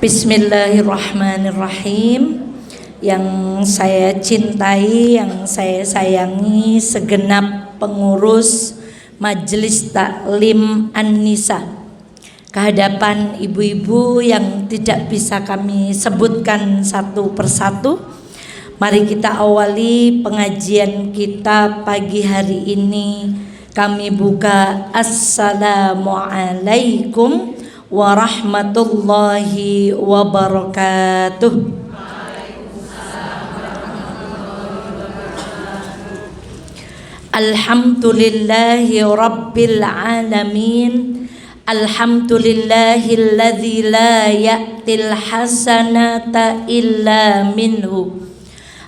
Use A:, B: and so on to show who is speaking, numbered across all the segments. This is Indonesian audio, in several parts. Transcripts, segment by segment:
A: Bismillahirrahmanirrahim. Yang saya cintai, yang saya sayangi segenap pengurus Majelis Taklim An-Nisa, kehadapan ibu-ibu yang tidak bisa kami sebutkan satu persatu, mari kita awali pengajian kita pagi hari ini. Kami buka Assalamualaikum warahmatullahi wabarakatuh. Alhamdulillahi rabbil alamin. Alhamdulillahilladzi la ya'til hasanata illa minhu.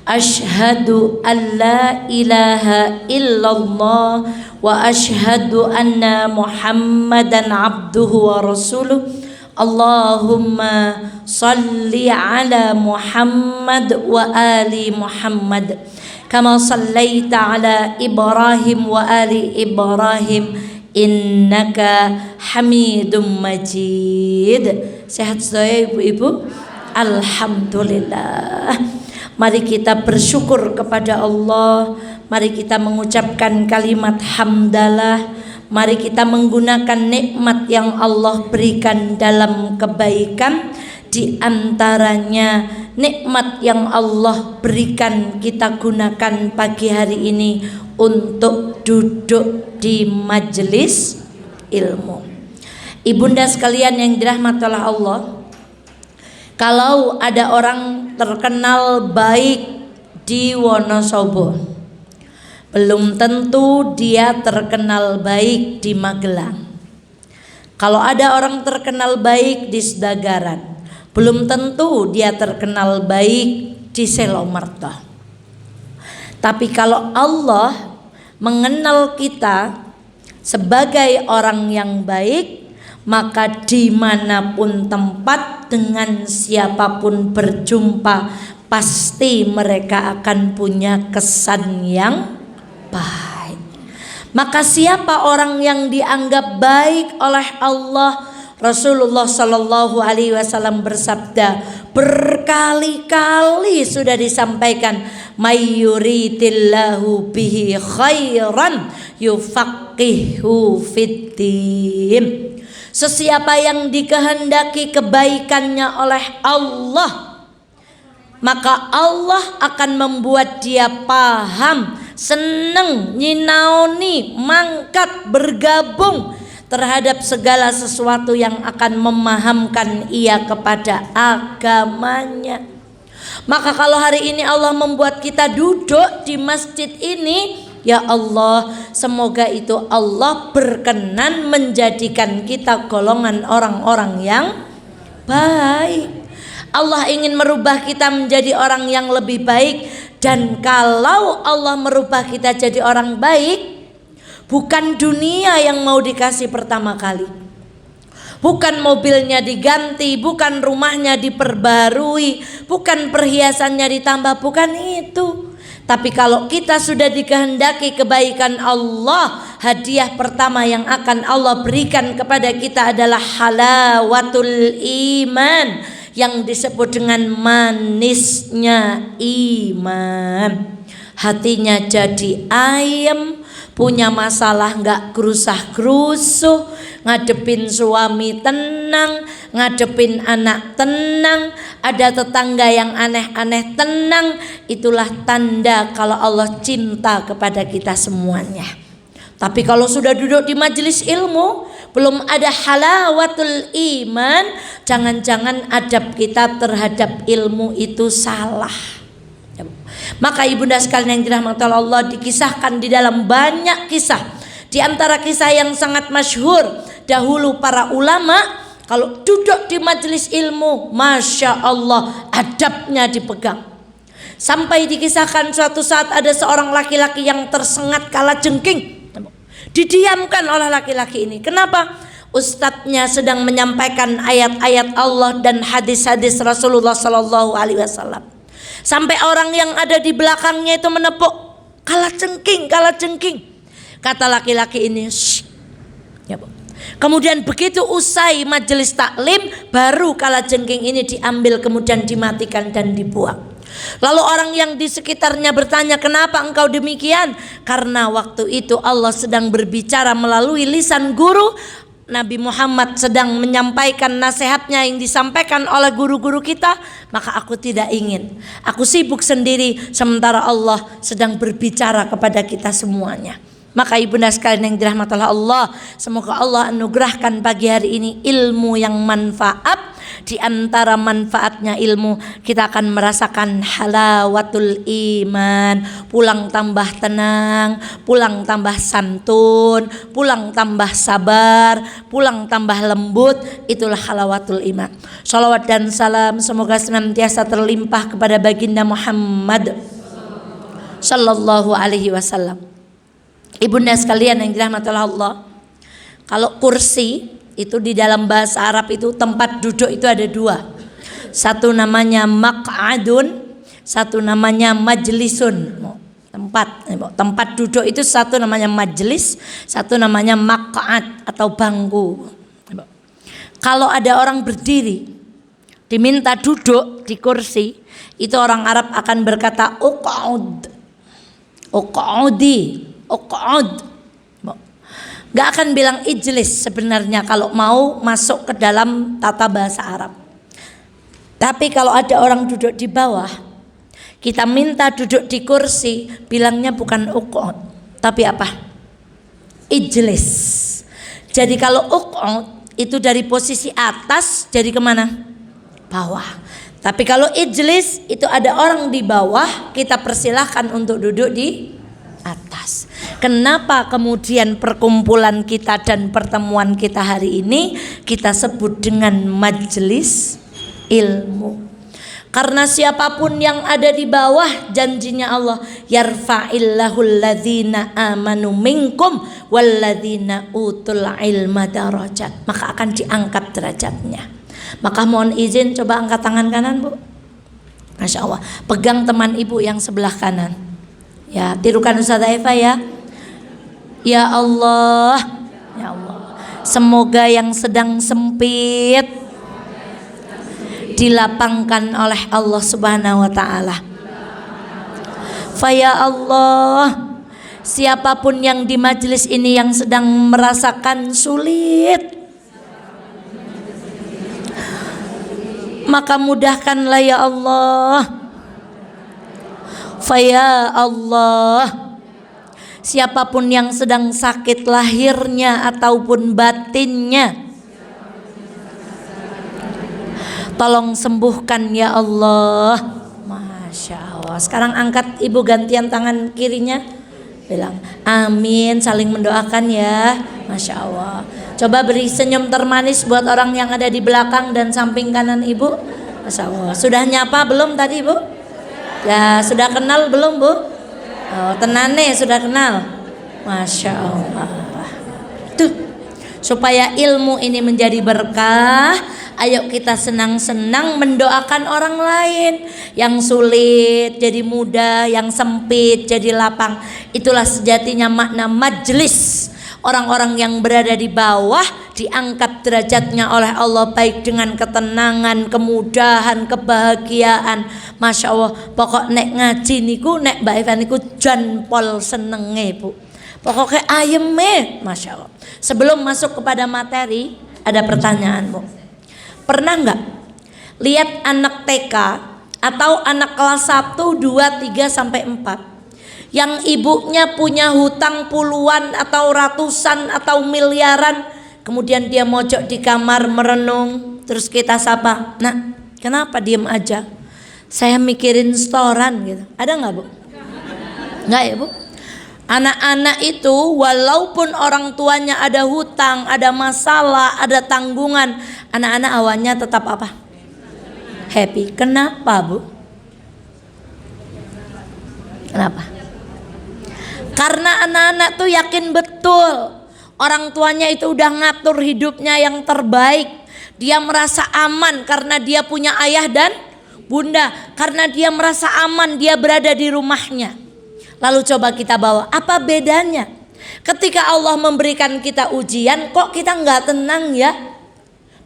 A: Ashhadu an la ilaha illallah wa ashhadu anna Muhammadan abduhu wa rasuluh. Allahumma salli ala Muhammad wa ali Muhammad kama sallaita ala Ibrahim wa ali Ibrahim innaka Hamidum Majid. Sehat saya ibu-ibu? Alhamdulillah. Mari kita bersyukur kepada Allah. Mari kita mengucapkan kalimat hamdalah. Mari kita menggunakan nikmat yang Allah berikan dalam kebaikan. Di antaranya nikmat yang Allah berikan kita gunakan pagi hari ini untuk duduk di majelis ilmu. Ibunda sekalian yang dirahmati oleh Allah, kalau ada orang terkenal baik di Wonosobo, belum tentu dia terkenal baik di Magelang. Kalau ada orang terkenal baik di Sedagaran, belum tentu dia terkenal baik di Selomerto. Tapi kalau Allah mengenal kita sebagai orang yang baik, maka dimanapun tempat, dengan siapapun berjumpa, pasti mereka akan punya kesan yang baik. Maka siapa orang yang dianggap baik oleh Allah? Rasulullah Shallallahu Alaihi Wasallam bersabda, berkali-kali sudah disampaikan, mayyuritillahu bihi khairan yufaqihu fiddin. Sesiapa yang dikehendaki kebaikannya oleh Allah, maka Allah akan membuat dia paham, seneng, nyinaoni, mangkat, bergabung terhadap segala sesuatu yang akan memahamkan ia kepada agamanya. Maka kalau hari ini Allah membuat kita duduk di masjid ini, ya Allah, semoga itu Allah berkenan menjadikan kita golongan orang-orang yang baik. Allah ingin merubah kita menjadi orang yang lebih baik. Dan kalau Allah merubah kita jadi orang baik, bukan dunia yang mau dikasih pertama kali, bukan mobilnya diganti, bukan rumahnya diperbarui, bukan perhiasannya ditambah, bukan itu. Tapi kalau kita sudah dikehendaki kebaikan Allah, hadiah pertama yang akan Allah berikan kepada kita adalah halawatul iman, yang disebut dengan manisnya iman. Hatinya jadi ayem, punya masalah nggak gerusah-gerusuh, ngadepin suami tenang, ngadepin anak tenang, ada tetangga yang aneh-aneh tenang. Itulah tanda kalau Allah cinta kepada kita semuanya. Tapi kalau sudah duduk di majelis ilmu, belum ada halawatul iman, jangan-jangan adab kita terhadap ilmu itu salah. Maka ibunda sekalian yang dirahmati Allah, dikisahkan di dalam banyak kisah. Di antara kisah yang sangat masyhur, dahulu para ulama kalau duduk di majelis ilmu, masya Allah, adabnya dipegang. Sampai dikisahkan suatu saat ada seorang laki-laki yang tersengat kalajengking, didiamkan oleh laki-laki ini. Kenapa? Ustadznya sedang menyampaikan ayat-ayat Allah dan hadis-hadis Rasulullah Sallallahu Alaihi Wasallam. Sampai orang yang ada di belakangnya itu menepuk, kalajengking, kalajengking. Kata laki-laki ini, ya, Kemudian begitu usai majelis taklim, baru kalajengking ini diambil kemudian dimatikan dan dibuang. Lalu orang yang di sekitarnya bertanya, kenapa engkau demikian? Karena waktu itu Allah sedang berbicara melalui lisan guru. Nabi Muhammad sedang menyampaikan nasihatnya yang disampaikan oleh guru-guru kita. Maka aku tidak ingin, aku sibuk sendiri sementara Allah sedang berbicara kepada kita semuanya. Maka ibunda sekalian yang dirahmati Allah, semoga Allah anugerahkan pagi hari ini ilmu yang manfaat. Di antara manfaatnya ilmu, kita akan merasakan halawatul iman. Pulang tambah tenang, pulang tambah santun, pulang tambah sabar, pulang tambah lembut. Itulah halawatul iman. Shalawat dan salam semoga senantiasa terlimpah kepada baginda Muhammad sallallahu alaihi wasallam. Ibunda sekalian yang dirahmati Allah, kalau kursi itu di dalam bahasa Arab itu tempat duduk itu ada dua. Satu namanya maq'adun, satu namanya majlisun. Tempat duduk itu satu namanya majlis, satu namanya maq'ad atau bangku. Kalau ada orang berdiri diminta duduk di kursi, itu orang Arab akan berkata uq'ud, uq'udi, uq'ud. Gak akan bilang ijlis sebenarnya kalau mau masuk ke dalam tata bahasa Arab. Tapi kalau ada orang duduk di bawah, kita minta duduk di kursi, bilangnya bukan uq'ud, tapi apa? Ijlis. Jadi kalau uq'ud itu dari posisi atas jadi kemana? Bawah. Tapi kalau ijlis itu ada orang di bawah, kita persilahkan untuk duduk di atas. Kenapa kemudian perkumpulan kita dan pertemuan kita hari ini kita sebut dengan majelis ilmu? Karena siapapun yang ada di bawah, janjinya Allah, yarfa'illahul ladzina amanu minkum walladzina utul ilma darajat. Maka akan diangkat derajatnya. Maka mohon izin coba angkat tangan kanan, Bu. Masya Allah. Pegang teman ibu yang sebelah kanan. Ya, tirukan Ustazah Eva ya. Ya Allah, ya Allah, semoga yang sedang sempit dilapangkan oleh Allah Subhanahu wa taala. Fa ya Allah, siapapun yang di majelis ini yang sedang merasakan sulit, maka mudahkanlah ya Allah. Fa ya Allah, siapapun yang sedang sakit lahirnya ataupun batinnya, tolong sembuhkan ya Allah. Masya Allah. Sekarang angkat ibu gantian tangan kirinya, bilang amin, saling mendoakan ya. Masya Allah. Coba beri senyum termanis buat orang yang ada di belakang dan samping kanan ibu. Masya Allah. Sudah nyapa belum tadi ibu? Ya, sudah kenal belum Bu? Oh, tenane sudah kenal. Masya Allah. Tuh, supaya ilmu ini menjadi berkah, ayo kita senang-senang mendoakan orang lain. Yang sulit jadi mudah, yang sempit jadi lapang. Itulah sejatinya makna majlis. Orang-orang yang berada di bawah diangkat derajatnya oleh Allah, baik dengan ketenangan, kemudahan, kebahagiaan. Masya Allah. Pokok nek ngaji niku, nek Mbak Eva niku jan pol senenge Bu. Pokoknya ayeme. Masya Allah. Sebelum masuk kepada materi, ada pertanyaan Bu. Pernah nggak lihat anak TK atau anak kelas 1, 2, 3 sampai 4 yang ibunya punya hutang puluhan atau ratusan atau miliaran, kemudian dia mojok di kamar merenung, terus kita sapa, "Nak, kenapa diem aja? Saya mikirin setoran," gitu. Ada nggak Bu? Nggak ya Bu? Anak-anak itu walaupun orang tuanya ada hutang, ada masalah, ada tanggungan, anak-anak awalnya tetap apa? Happy. Kenapa Bu? Kenapa? Karena anak-anak tuh yakin betul orang tuanya itu udah ngatur hidupnya yang terbaik. Dia merasa aman karena dia punya ayah dan bunda. Karena dia merasa aman dia berada di rumahnya. Lalu coba kita bawa, apa bedanya Ketika Allah memberikan kita ujian, kok kita nggak tenang ya?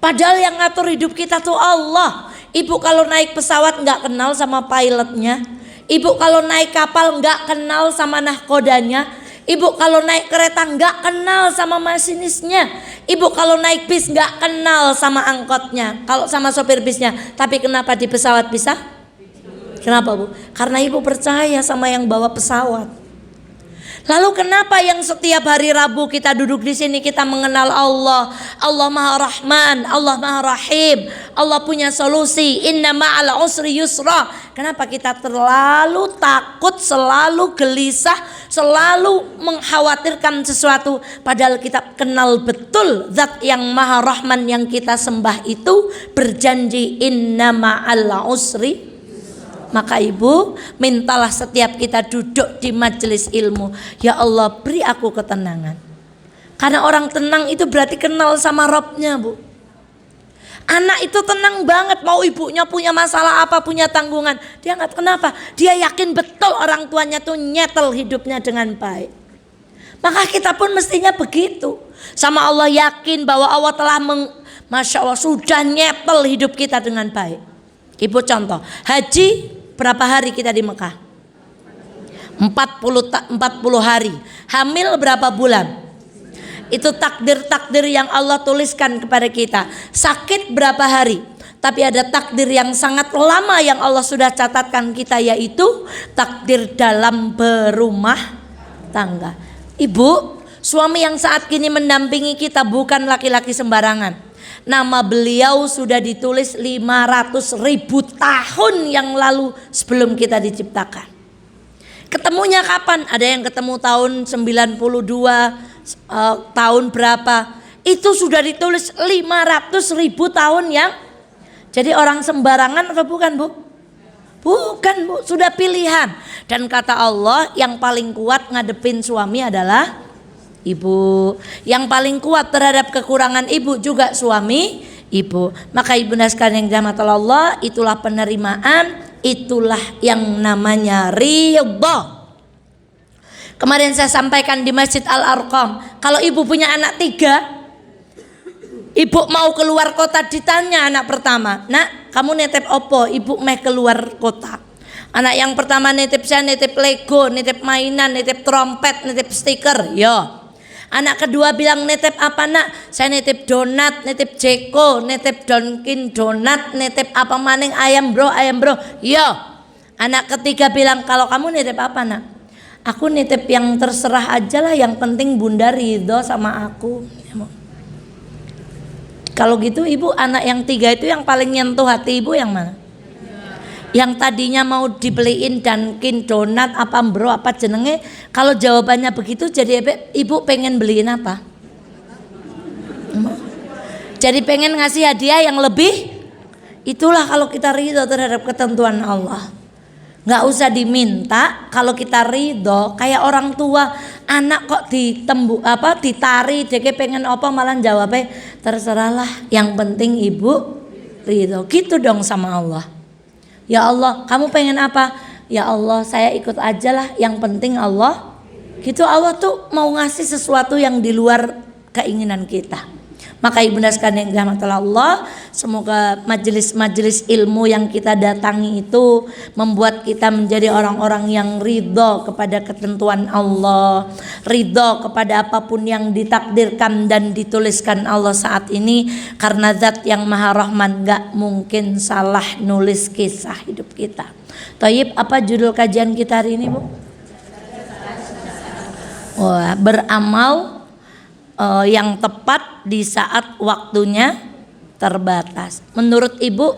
A: Padahal yang ngatur hidup kita tuh Allah. Ibu kalau naik pesawat nggak kenal sama pilotnya. Ibu kalau naik kapal nggak kenal sama nahkodanya. Ibu kalau naik kereta nggak kenal sama masinisnya. Ibu kalau naik bis nggak kenal sama angkotnya. Kalau sama sopir bisnya. Tapi kenapa di pesawat bisa? Kenapa Bu? Karena ibu percaya sama yang bawa pesawat. Lalu kenapa yang setiap hari Rabu kita duduk di sini kita mengenal Allah? Allah Maha Rahman, Allah Maha Rahim. Allah punya solusi. Inna ma'al usri yusra. Kenapa kita terlalu takut, selalu gelisah, selalu mengkhawatirkan sesuatu, padahal kita kenal betul zat yang Maha Rahman yang kita sembah itu berjanji inna ma'al usri. Maka ibu, mintalah setiap kita duduk di majelis ilmu, ya Allah beri aku ketenangan. Karena orang tenang itu berarti kenal sama Robnya Bu. Anak itu tenang banget, mau ibunya punya masalah apa, punya tanggungan, dia nggak kenapa. Dia yakin betul orang tuanya tuh nyetel hidupnya dengan baik. Maka kita pun mestinya begitu. Sama Allah yakin bahwa Allah telah Masya Allah sudah nyetel hidup kita dengan baik. Ibu contoh, haji berapa hari kita di Mekah? 40 hari. Hamil berapa bulan? Itu takdir-takdir yang Allah tuliskan kepada kita. Sakit berapa hari? Tapi ada takdir yang sangat lama yang Allah sudah catatkan kita, yaitu takdir dalam berumah tangga. Ibu, suami yang saat kini mendampingi kita bukan laki-laki sembarangan. Nama beliau sudah ditulis 500.000 tahun yang lalu sebelum kita diciptakan. Ketemunya kapan? Ada yang ketemu tahun 92, tahun berapa? Itu sudah ditulis 500.000 tahun yang. Jadi orang sembarangan atau bukan Bu? Bukan Bu, sudah pilihan. Dan kata Allah yang paling kuat ngadepin suami adalah ibu. Yang paling kuat terhadap kekurangan ibu juga suami ibu. Maka ibunda sekalian yang dirahmati Allah, itulah penerimaan, itulah yang namanya ridha. Kemarin saya sampaikan di Masjid Al-Arqam, kalau ibu punya anak 3, ibu mau keluar kota, ditanya anak pertama, nak kamu nitip opo? Ibu meh keluar kota. Anak yang pertama nitip saya nitip Lego, nitip mainan, nitip trompet, nitip stiker. Yo. Anak kedua bilang nitip apa nak? Saya nitip donat, nitip Jeko, nitip Dunkin Donat, nitip apa maning ayam bro. Yo. Anak ketiga bilang kalau kamu nitip apa nak? Aku nitip yang terserah aja lah, yang penting bunda ridho sama aku. Kalau gitu ibu, anak yang 3 itu yang paling nyentuh hati ibu yang mana? Yang tadinya mau dibeliin Dunkin Donat apa bro apa jenenge, kalau jawabannya begitu jadi ibu pengen beliin apa? Jadi pengen ngasih hadiah yang lebih. Itulah kalau kita ridho terhadap ketentuan Allah. Nggak usah diminta. Kalau kita ridho kayak orang tua, anak kok ditari dia pengen apa malah jawabnya terserahlah, yang penting ibu ridho. Gitu dong sama Allah. Ya Allah, kamu pengen apa? Ya Allah, saya ikut aja lah, yang penting Allah. Gitu, Allah tuh mau ngasih sesuatu yang di luar keinginan kita. Maka ibunda sekalian yang dirahmati Allah, semoga majelis-majelis ilmu yang kita datangi itu membuat kita menjadi orang-orang yang ridho kepada ketentuan Allah, ridho kepada apapun yang ditakdirkan dan dituliskan Allah saat ini, karena zat yang Maha Rahman gak mungkin salah nulis kisah hidup kita. Thayyib, apa judul kajian kita hari ini Bu? Wah, beramal yang tepat di saat waktunya terbatas. Menurut ibu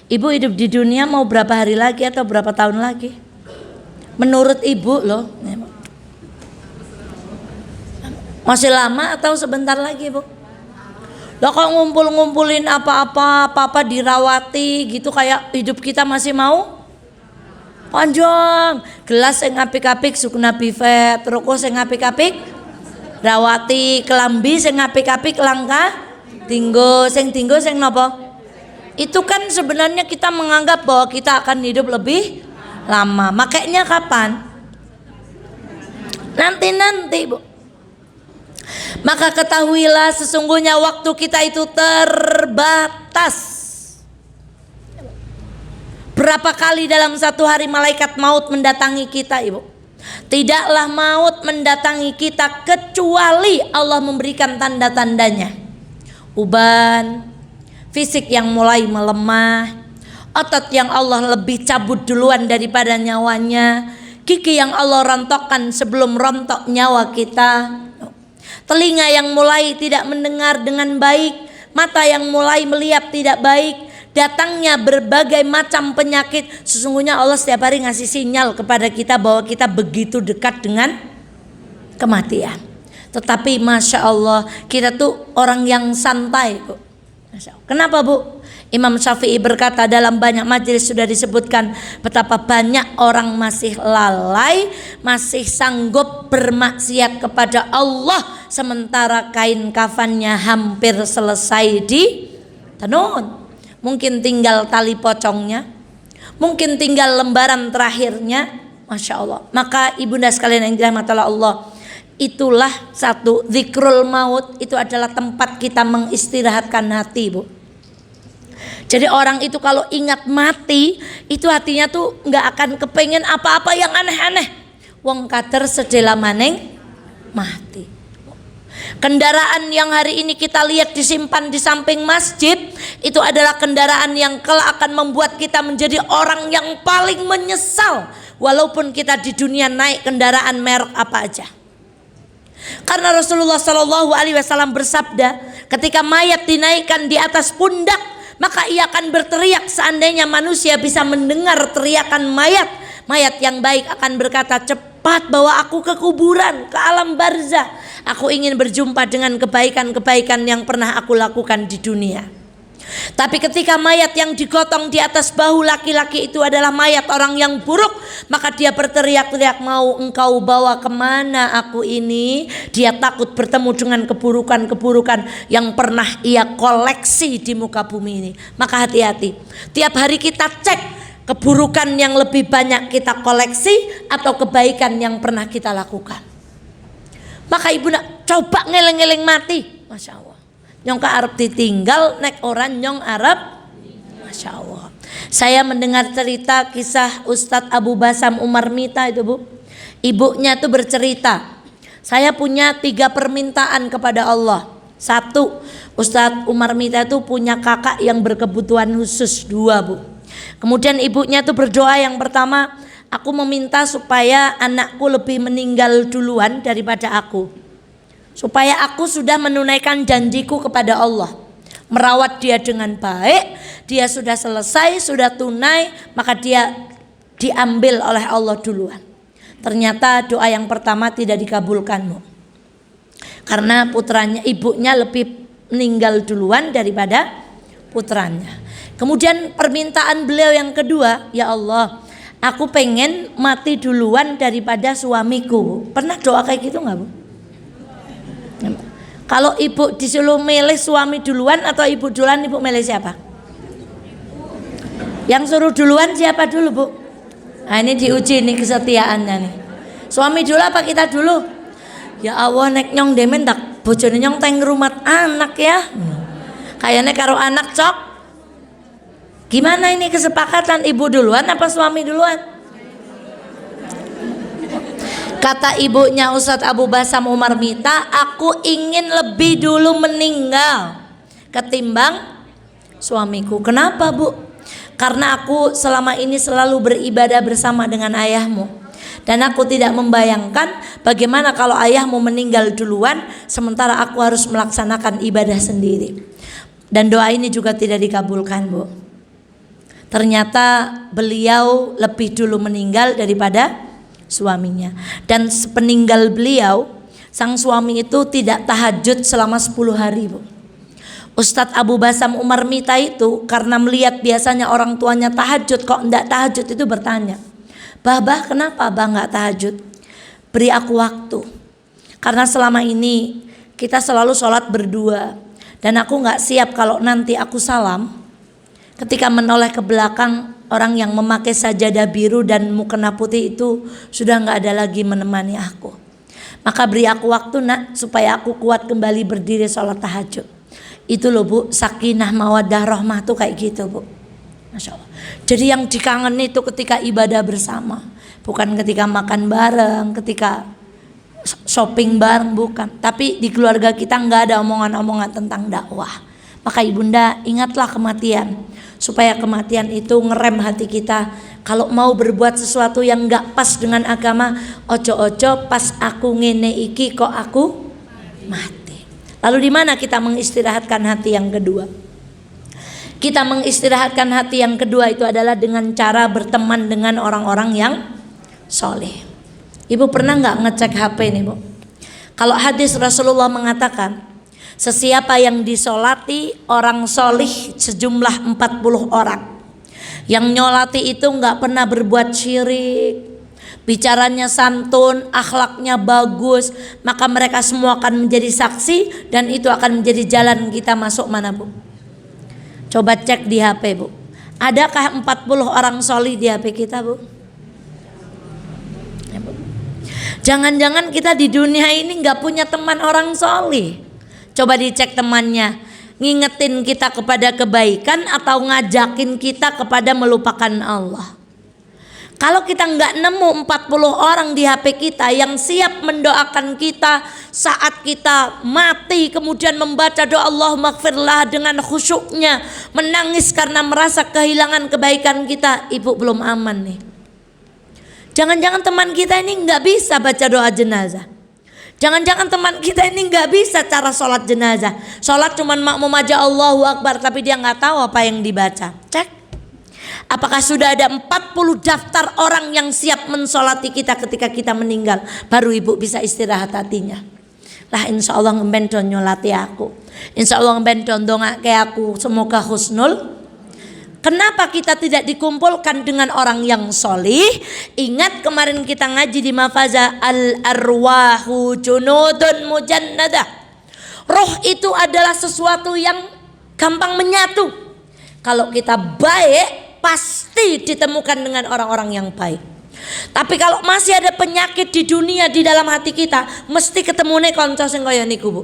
A: hidup di dunia mau berapa hari lagi atau berapa tahun lagi? Menurut ibu loh, masih lama atau sebentar lagi Bu? Lo kok ngumpulin apa-apa dirawati gitu, kayak hidup kita masih mau panjang. Gelas yang apik-apik sukuna bifet, rokok yang apik-apik rawati, kelambi sing apik-apik langka dinggo sing napa? Itu kan sebenarnya kita menganggap bahwa kita akan hidup lebih lama. Makanya kapan? Nanti Bu. Maka ketahuilah sesungguhnya waktu kita itu terbatas. Berapa kali dalam satu hari malaikat maut mendatangi kita, Ibu? Tidaklah maut mendatangi kita kecuali Allah memberikan tanda-tandanya. Uban, fisik yang mulai melemah, otot yang Allah lebih cabut duluan daripada nyawanya, gigi yang Allah rontokkan sebelum rontok nyawa kita, telinga yang mulai tidak mendengar dengan baik, mata yang mulai melihat tidak baik, datangnya berbagai macam penyakit. Sesungguhnya Allah setiap hari ngasih sinyal kepada kita bahwa kita begitu dekat dengan kematian. Tetapi Masya Allah, kita tuh orang yang santai, Bu. Kenapa, Bu? Imam Syafi'i berkata, dalam banyak majelis sudah disebutkan betapa banyak orang masih lalai, masih sanggup bermaksiat kepada Allah, sementara kain kafannya hampir selesai ditenun. Mungkin tinggal tali pocongnya, mungkin tinggal lembaran terakhirnya. Masya Allah. Maka ibunda sekalian yang dirahmati Allah, itulah satu, zikrul maut itu adalah tempat kita mengistirahatkan hati, Bu. Jadi orang itu kalau ingat mati, itu hatinya tuh nggak akan kepengen apa-apa yang aneh-aneh. Wong kader sedela maning mati. Kendaraan yang hari ini kita lihat disimpan di samping masjid, itu adalah kendaraan yang kelak akan membuat kita menjadi orang yang paling menyesal, walaupun kita di dunia naik kendaraan merek apa aja. Karena Rasulullah SAW bersabda, ketika mayat dinaikkan di atas pundak, maka ia akan berteriak. Seandainya manusia bisa mendengar teriakan mayat, mayat yang baik akan berkata, cepat bawa aku ke kuburan, ke alam barzah. Aku ingin berjumpa dengan kebaikan-kebaikan yang pernah aku lakukan di dunia. Tapi ketika mayat yang digotong di atas bahu laki-laki itu adalah mayat orang yang buruk, maka dia berteriak-teriak, mau engkau bawa kemana aku ini? Dia takut bertemu dengan keburukan-keburukan yang pernah ia koleksi di muka bumi ini. Maka hati-hati, tiap hari kita cek keburukan yang lebih banyak kita koleksi atau kebaikan yang pernah kita lakukan. Maka ibu nak coba ngeleng-ngeleng mati. Masya Allah, nyong ka arep ditinggal nek orang nyong arep. Masya Allah. Saya mendengar cerita kisah Ustadz Abu Basam Umar Mita itu, Bu. Ibunya tuh bercerita, saya punya 3 permintaan kepada Allah. 1, Ustadz Umar Mita itu punya kakak yang berkebutuhan khusus. 2, Bu. Kemudian ibunya tuh berdoa, yang pertama, aku meminta supaya anakku lebih meninggal duluan daripada aku, supaya aku sudah menunaikan janjiku kepada Allah, merawat dia dengan baik. Dia sudah selesai, sudah tunai, maka dia diambil oleh Allah duluan. Ternyata doa yang pertama tidak dikabulkan, karena putranya, ibunya lebih meninggal duluan daripada putranya. Kemudian permintaan beliau yang kedua, ya Allah, aku pengen mati duluan daripada suamiku. Pernah doa kayak gitu nggak, Bu? Kalau ibu disuruh milih suami duluan atau ibu duluan, ibu milih siapa? Yang suruh duluan siapa dulu, Bu? Nah, ini diuji nih kesetiaannya nih. Suami dulu apa kita dulu? Ya Allah, nek nyong demen tak bojone nyong teng rumah anak ya. Kayaknya karo anak cok. Gimana ini kesepakatan, ibu duluan apa suami duluan? Kata ibunya Ustadz Abu Basam Umar Mita, aku ingin lebih dulu meninggal ketimbang suamiku. Kenapa, Bu? Karena aku selama ini selalu beribadah bersama dengan ayahmu, dan aku tidak membayangkan bagaimana kalau ayahmu meninggal duluan sementara aku harus melaksanakan ibadah sendiri. Dan doa ini juga tidak dikabulkan, Bu. Ternyata beliau lebih dulu meninggal daripada suaminya. Dan sepeninggal beliau, sang suami itu tidak tahajud selama 10 hari, Bu. Ustadz Abu Basam Umar Mita itu karena melihat biasanya orang tuanya tahajud, kok enggak tahajud, itu bertanya, Bah, kenapa Bah enggak tahajud? Beri aku waktu. Karena selama ini kita selalu sholat berdua, dan aku enggak siap kalau nanti aku salam, ketika menoleh ke belakang, orang yang memakai sajadah biru dan mukena putih itu sudah enggak ada lagi menemani aku. Maka beri aku waktu nak, supaya aku kuat kembali berdiri sholat tahajud. Itu loh Bu, sakinah mawaddah rahmah tuh kayak gitu Bu. Masya Allah. Jadi yang dikangen itu ketika ibadah bersama, bukan ketika makan bareng, ketika shopping bareng, bukan. Tapi di keluarga kita nggak ada omongan-omongan tentang dakwah. Maka ibunda ingatlah kematian, supaya kematian itu ngerem hati kita. Kalau mau berbuat sesuatu yang nggak pas dengan agama, ojo-ojo pas aku ngene iki kok aku mati. Lalu di mana kita mengistirahatkan hati yang kedua? Kita mengistirahatkan hati yang kedua itu adalah dengan cara berteman dengan orang-orang yang soleh. Ibu pernah nggak ngecek HP nih Bu? Kalau hadis Rasulullah mengatakan, sesiapa yang disolati orang solih sejumlah 40 orang, yang nyolati itu nggak pernah berbuat syirik, bicaranya santun, akhlaknya bagus, maka mereka semua akan menjadi saksi, dan itu akan menjadi jalan kita masuk mana Bu? Coba cek di HP Bu, adakah 40 orang solih di HP kita Bu? Ya, Bu. Jangan-jangan kita di dunia ini nggak punya teman orang solih. Coba dicek temannya, ngingetin kita kepada kebaikan atau ngajakin kita kepada melupakan Allah. Kalau kita nggak nemu 40 orang di HP kita yang siap mendoakan kita saat kita mati, kemudian membaca doa Allahumma gfirlah dengan khusyuknya, menangis karena merasa kehilangan kebaikan kita, ibu belum aman nih. Jangan-jangan teman kita ini nggak bisa baca doa jenazah. Jangan-jangan teman kita ini nggak bisa cara sholat jenazah. Sholat cuman makmum aja Allahu Akbar, tapi dia nggak tahu apa yang dibaca. Cek. Apakah sudah ada 40 daftar orang yang siap mensolati kita ketika kita meninggal? Baru ibu bisa istirahat hatinya. Lah insya Allah ngebendon nyolati aku. Insya Allah ngebendon dongak kayak aku. Semoga husnul. Kenapa kita tidak dikumpulkan dengan orang yang solih? Ingat kemarin kita ngaji di Mafaza, al-arwahu junudun mujannadah. Roh itu adalah sesuatu yang gampang menyatu. Kalau kita baik, pasti ditemukan dengan orang-orang yang baik. Tapi kalau masih ada penyakit di dunia di dalam hati kita, mesti ketemu nih konco sing kaya niku Bu.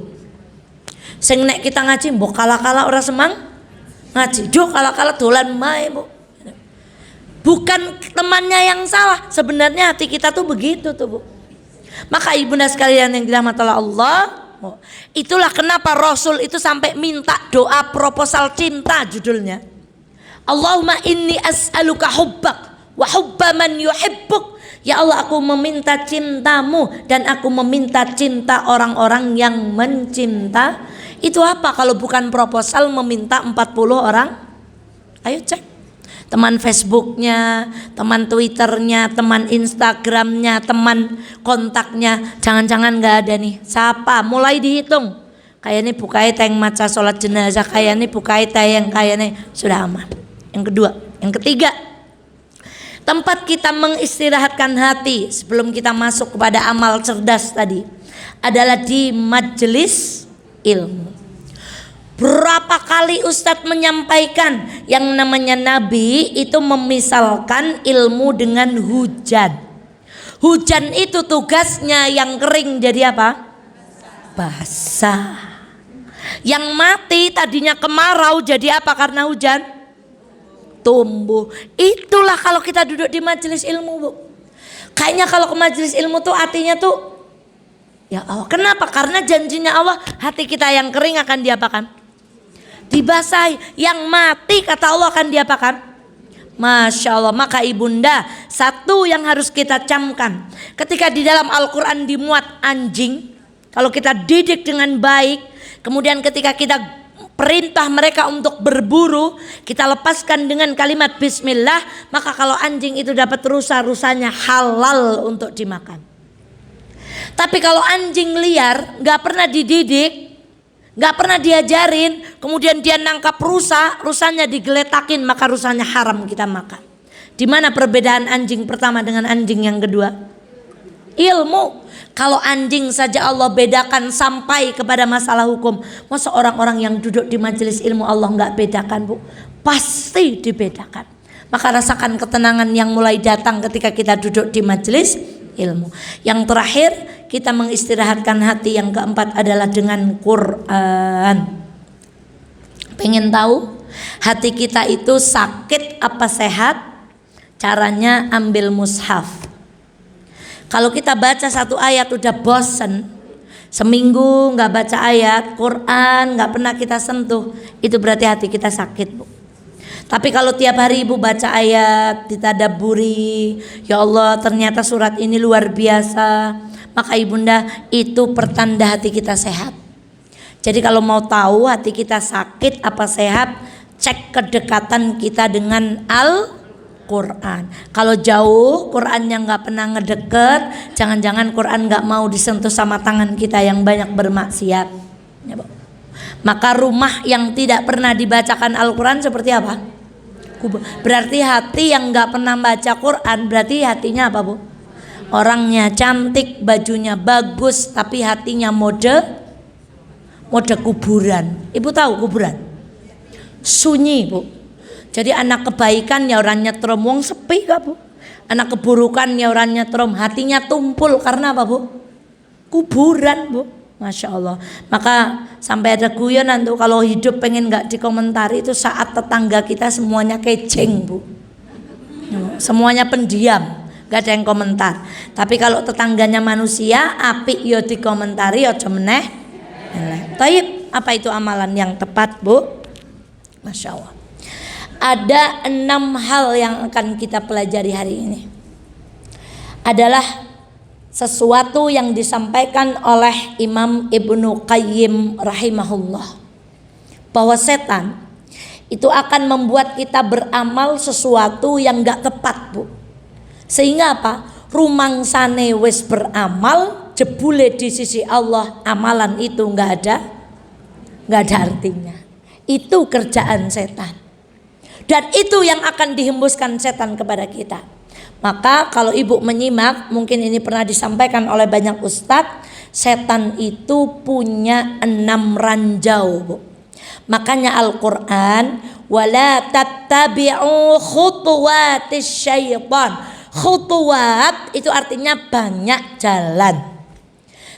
A: Sing nek kita ngaji mbok kala-kala ora semang ngaji, duh kala-kala dolan mae Bu. Bukan temannya yang salah, sebenarnya hati kita tuh begitu tuh Bu. Maka ibunda sekalian yang dirahmati Allah, itulah kenapa Rasul itu sampai minta doa proposal cinta judulnya. Allahumma inni as'aluka hubbak wa hubba man yuhibbuk. Ya Allah, aku meminta cintamu dan aku meminta cinta orang-orang yang mencinta. Itu apa kalau bukan proposal meminta 40 orang? Ayo cek. Teman Facebooknya, teman Twitternya, teman Instagramnya, teman kontaknya. Jangan-jangan gak ada nih. Siapa? Mulai dihitung. Kayak ini bukai tayang maca sholat jenazah, kayak ini bukai tayang, kayak ini sudah aman. Yang kedua, yang ketiga, tempat kita mengistirahatkan hati sebelum kita masuk kepada amal cerdas tadi adalah di majelis ilmu. Berapa kali Ustadz menyampaikan yang namanya Nabi itu memisalkan ilmu dengan hujan. Hujan itu tugasnya yang kering jadi apa? Basah. Yang mati tadinya kemarau jadi apa karena hujan? Tumbuh. Itulah kalau kita duduk di majelis ilmu Bu. Kayaknya kalau ke majelis ilmu tuh artinya tuh ya Allah. Kenapa? Karena janjinya Allah hati kita yang kering akan diapakan? Dibasahi. Yang mati kata Allah akan diapakan? Masya Allah. Maka ibunda, satu yang harus kita camkan, ketika di dalam Al-Quran dimuat anjing, kalau kita didik dengan baik, kemudian ketika kita perintah mereka untuk berburu, kita lepaskan dengan kalimat bismillah, maka kalau anjing itu dapat rusa, rusanya halal untuk dimakan. Tapi kalau anjing liar, gak pernah dididik, gak pernah diajarin, kemudian dia nangkap rusa, rusanya digeletakin, maka rusanya haram kita makan. Di mana perbedaan anjing pertama dengan anjing yang kedua? Ilmu. Kalau anjing saja Allah bedakan sampai kepada masalah hukum, masa orang-orang yang duduk di majelis ilmu Allah nggak bedakan Bu? Pasti dibedakan. Maka rasakan ketenangan yang mulai datang ketika kita duduk di majelis ilmu. Yang terakhir, kita mengistirahatkan hati yang keempat adalah dengan Quran. Pengen tahu hati kita itu sakit apa sehat? Caranya ambil mushaf. Kalau kita baca satu ayat udah bosen, seminggu nggak baca ayat Quran, nggak pernah kita sentuh, itu berarti hati kita sakit, Bu. Tapi kalau tiap hari Ibu baca ayat, ditadaburi, ya Allah ternyata surat ini luar biasa, maka Ibunda itu pertanda hati kita sehat. Jadi kalau mau tahu hati kita sakit apa sehat, cek kedekatan kita dengan Al-Quran. Kalau jauh, Qurannya nggak pernah ngedeket, jangan-jangan Quran nggak mau disentuh sama tangan kita yang banyak bermaksiat. Ya, Bu. Maka rumah yang tidak pernah dibacakan Al-Quran seperti apa? Berarti hati yang nggak pernah baca Quran, berarti hatinya apa, Bu? Orangnya cantik, bajunya bagus, tapi hatinya mode kuburan. Ibu tahu kuburan? Sunyi, Bu. Jadi anak kebaikan ya orang nyetrum, wong sepi gak, Bu? Anak keburukan ya orang nyetrum, hatinya tumpul karena apa, Bu? Kuburan, Bu. Masya Allah. Maka sampai ada guyonan tuh, kalau hidup pengen gak dikomentari itu saat tetangga kita semuanya kejeng, Bu. Semuanya pendiam, gak ada yang komentar. Tapi kalau tetangganya manusia, apik yo dikomentari, yo meneh. Taib, apa itu amalan yang tepat, Bu? Masya Allah. Ada 6 hal yang akan kita pelajari hari ini. Adalah sesuatu yang disampaikan oleh Imam Ibnu Qayyim rahimahullah, bahwa setan itu akan membuat kita beramal sesuatu yang gak tepat, Bu. Sehingga apa? Rumangsane wis beramal, jebule di sisi Allah amalan itu gak ada artinya. Itu kerjaan setan. Dan itu yang akan dihembuskan setan kepada kita. Maka kalau ibu menyimak, mungkin ini pernah disampaikan oleh banyak ustadz, setan itu punya 6 ranjau, Bu. Makanya Al-Quran, wala tattabi'u khutuwatis syaitan. Khutuwat itu artinya banyak jalan.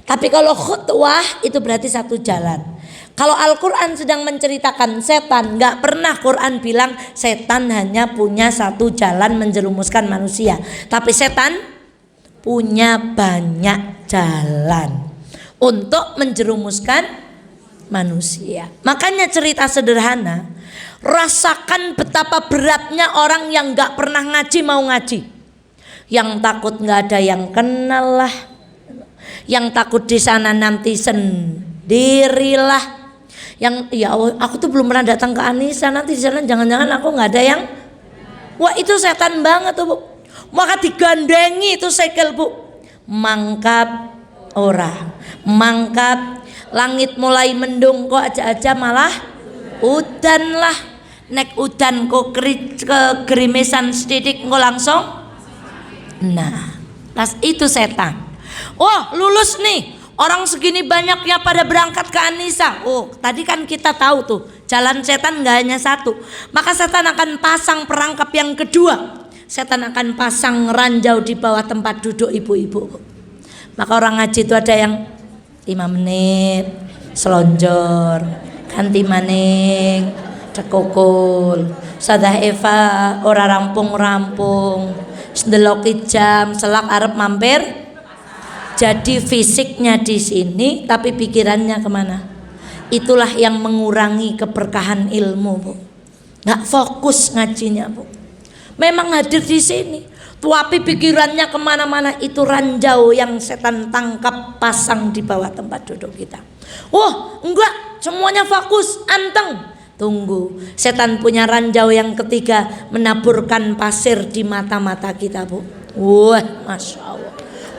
A: Tapi kalau khutwah itu berarti satu jalan. Kalau Al-Quran sedang menceritakan setan, gak pernah Quran bilang setan hanya punya satu jalan menjerumuskan manusia. Tapi setan punya banyak jalan untuk menjerumuskan manusia. Makanya cerita sederhana, rasakan betapa beratnya orang yang gak pernah ngaji mau ngaji. Yang takut gak ada yang kenal lah, yang takut di sana nanti sendirilah. Yang ya Allah, aku tuh belum pernah datang ke Anissa, nanti di sana jangan-jangan aku nggak ada yang, wah itu setan banget tuh, Bu. Maka digandengi itu sekel, Bu. Mangkat ora, mangkat langit mulai mendung kok aja malah udan lah. Nek udan kok kegerimesan sedidik kok langsung. Nah, pas itu setan. Oh lulus nih. Orang segini banyaknya pada berangkat ke Anissa. Oh, tadi kan kita tahu tuh, jalan setan gak hanya satu. Maka setan akan pasang perangkap yang kedua. Setan akan pasang ranjau di bawah tempat duduk ibu-ibu. Maka orang ngaji itu ada yang 5 menit, selonjor, ganti maning, cekokul, sadah Eva, ora rampung-rampung, sendeloki jam, selak arep mampir. Jadi fisiknya di sini, tapi pikirannya kemana? Itulah yang mengurangi keberkahan ilmu, Bu. Nggak fokus ngajinya, Bu. Memang hadir di sini, tapi pikirannya kemana-mana. Itu ranjau yang setan tangkap pasang di bawah tempat duduk kita. Wah, enggak, semuanya fokus, anteng. Tunggu, setan punya ranjau yang ketiga, menaburkan pasir di mata-mata kita, Bu. Wah, Masya Allah.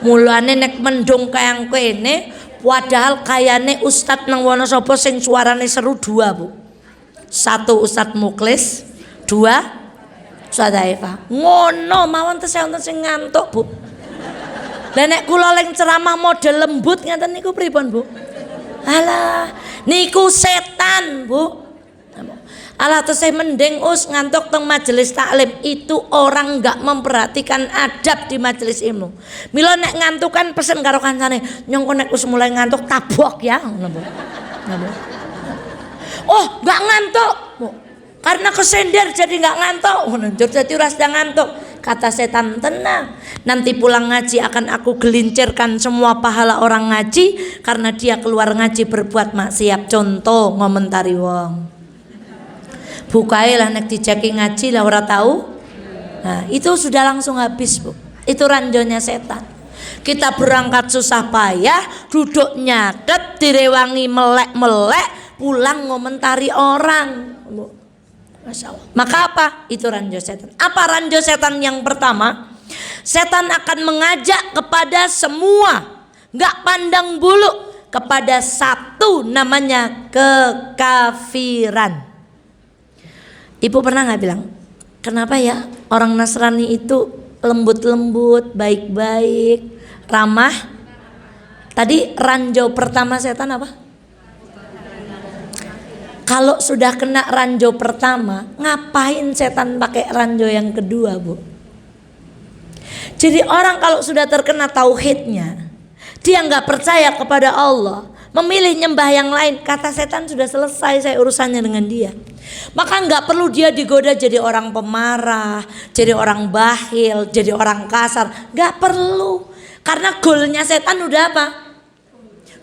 A: Mulane nek mendung kayang kene, padahal kayane ustad nang Wonosobo sing suarane seru 2, Bu. 1 Ustad Muklis, 2 Ustadzah Eva. Ngono mawon tesih wonten sing ngantuk, Bu. Lah nek kula leng ceramah model lembut ngeten niku pripun, Bu? Alah, niku setan, Bu. Alah tesih mending ngantuk teng majelis taklim. Itu orang nggak memperhatikan adab di majelis ilmu. Mila nek ngantuk kan pesen karo kancane, nyong nek wis mulai ngantuk tabok ya. Oh, nggak ngantuk. Karena kesender jadi nggak ngantuk. Njur jadi ora sedang ngantuk. Kata setan, tenang. Nanti pulang ngaji akan aku gelincirkan semua pahala orang ngaji karena dia keluar ngaji berbuat maksiat. Contoh ngomentari wong. Bukae lah nek dijaki ngaji lah ora tahu. Nah, itu sudah langsung habis, Bu. Itu ranjonya setan. Kita berangkat susah payah, duduk nyatet, direwangi melek-melek, pulang ngomentari orang. Masya Allah. Maka apa? Itu ranjau setan. Apa ranjau setan yang pertama? Setan akan mengajak kepada semua, gak pandang bulu, kepada satu namanya kekafiran. Ibu pernah gak bilang, kenapa ya orang Nasrani itu lembut-lembut, baik-baik, ramah? Tadi ranjau pertama setan apa? Kalau sudah kena ranjau pertama, ngapain setan pakai ranjau yang kedua, Bu? Jadi orang kalau sudah terkena tauhidnya, dia nggak percaya kepada Allah, memilih nyembah yang lain, kata setan sudah selesai saya urusannya dengan dia. Maka nggak perlu dia digoda jadi orang pemarah, jadi orang bakhil, jadi orang kasar, nggak perlu. Karena goalnya setan udah apa?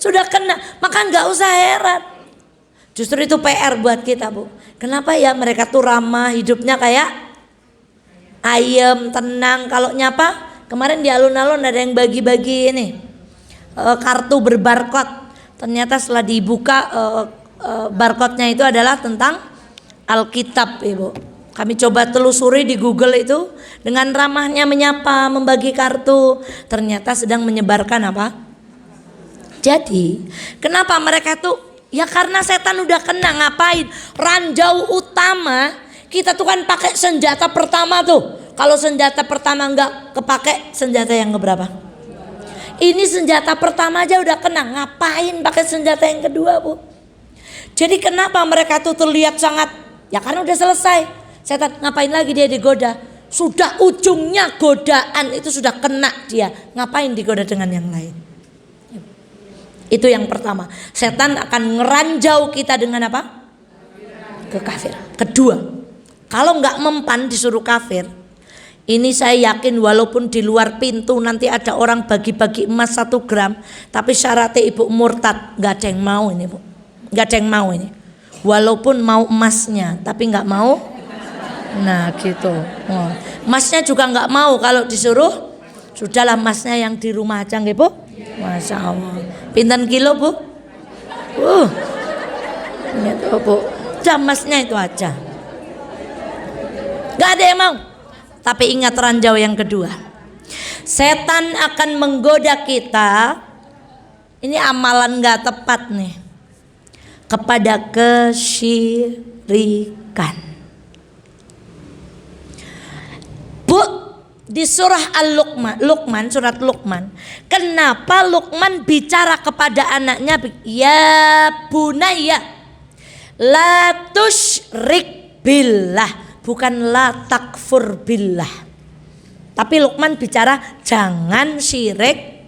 A: Sudah kena, maka nggak usah heran. Justru itu PR buat kita, Bu. Kenapa ya mereka tuh ramah, hidupnya kayak ayam, tenang. Kalau nyapa, kemarin di alun-alun ada yang bagi-bagi ini kartu berbarcode. Ternyata setelah dibuka barcode-nya itu adalah tentang Alkitab, Ibu. Kami coba telusuri di Google itu, dengan ramahnya menyapa, membagi kartu, ternyata sedang menyebarkan apa? Jadi, kenapa mereka tuh? Ya karena setan udah kena, ngapain? Ranjau utama kita tuh kan pakai senjata pertama tuh. Kalau senjata pertama nggak kepake, senjata yang keberapa? Ini senjata pertama aja udah kena, ngapain pakai senjata yang kedua, Bu? Jadi kenapa mereka tuh terlihat sangat, ya karena udah selesai. Setan ngapain lagi dia digoda? Sudah ujungnya godaan itu sudah kena dia, ngapain digoda dengan yang lain? Itu yang pertama. Setan akan ngeranjau kita dengan apa? Kekafiran. Kedua, kalau nggak mempan disuruh kafir, ini saya yakin walaupun di luar pintu nanti ada orang bagi-bagi emas 1 gram, tapi syaratnya ibu murtad, nggak ada yang mau ini, Bu. Nggak ada yang mau ini. Walaupun mau emasnya, tapi nggak mau. Nah gitu. Emasnya juga nggak mau kalau disuruh. Sudahlah emasnya yang di rumah aja, nggih, Bu. Masya Allah. Pinten kilo, Bu? Gitu, Bu. Jamasnya itu aja. Gak ada yang mau. Tapi ingat ranjau yang kedua. Setan akan menggoda kita. Ini amalan gak tepat nih. Kepada kesyirikan. Bu, di surah Luqman, surat Luqman, kenapa Luqman bicara kepada anaknya, ya bunayya la tusyrik billah, bukan la takfur billah. Tapi Luqman bicara jangan syirik.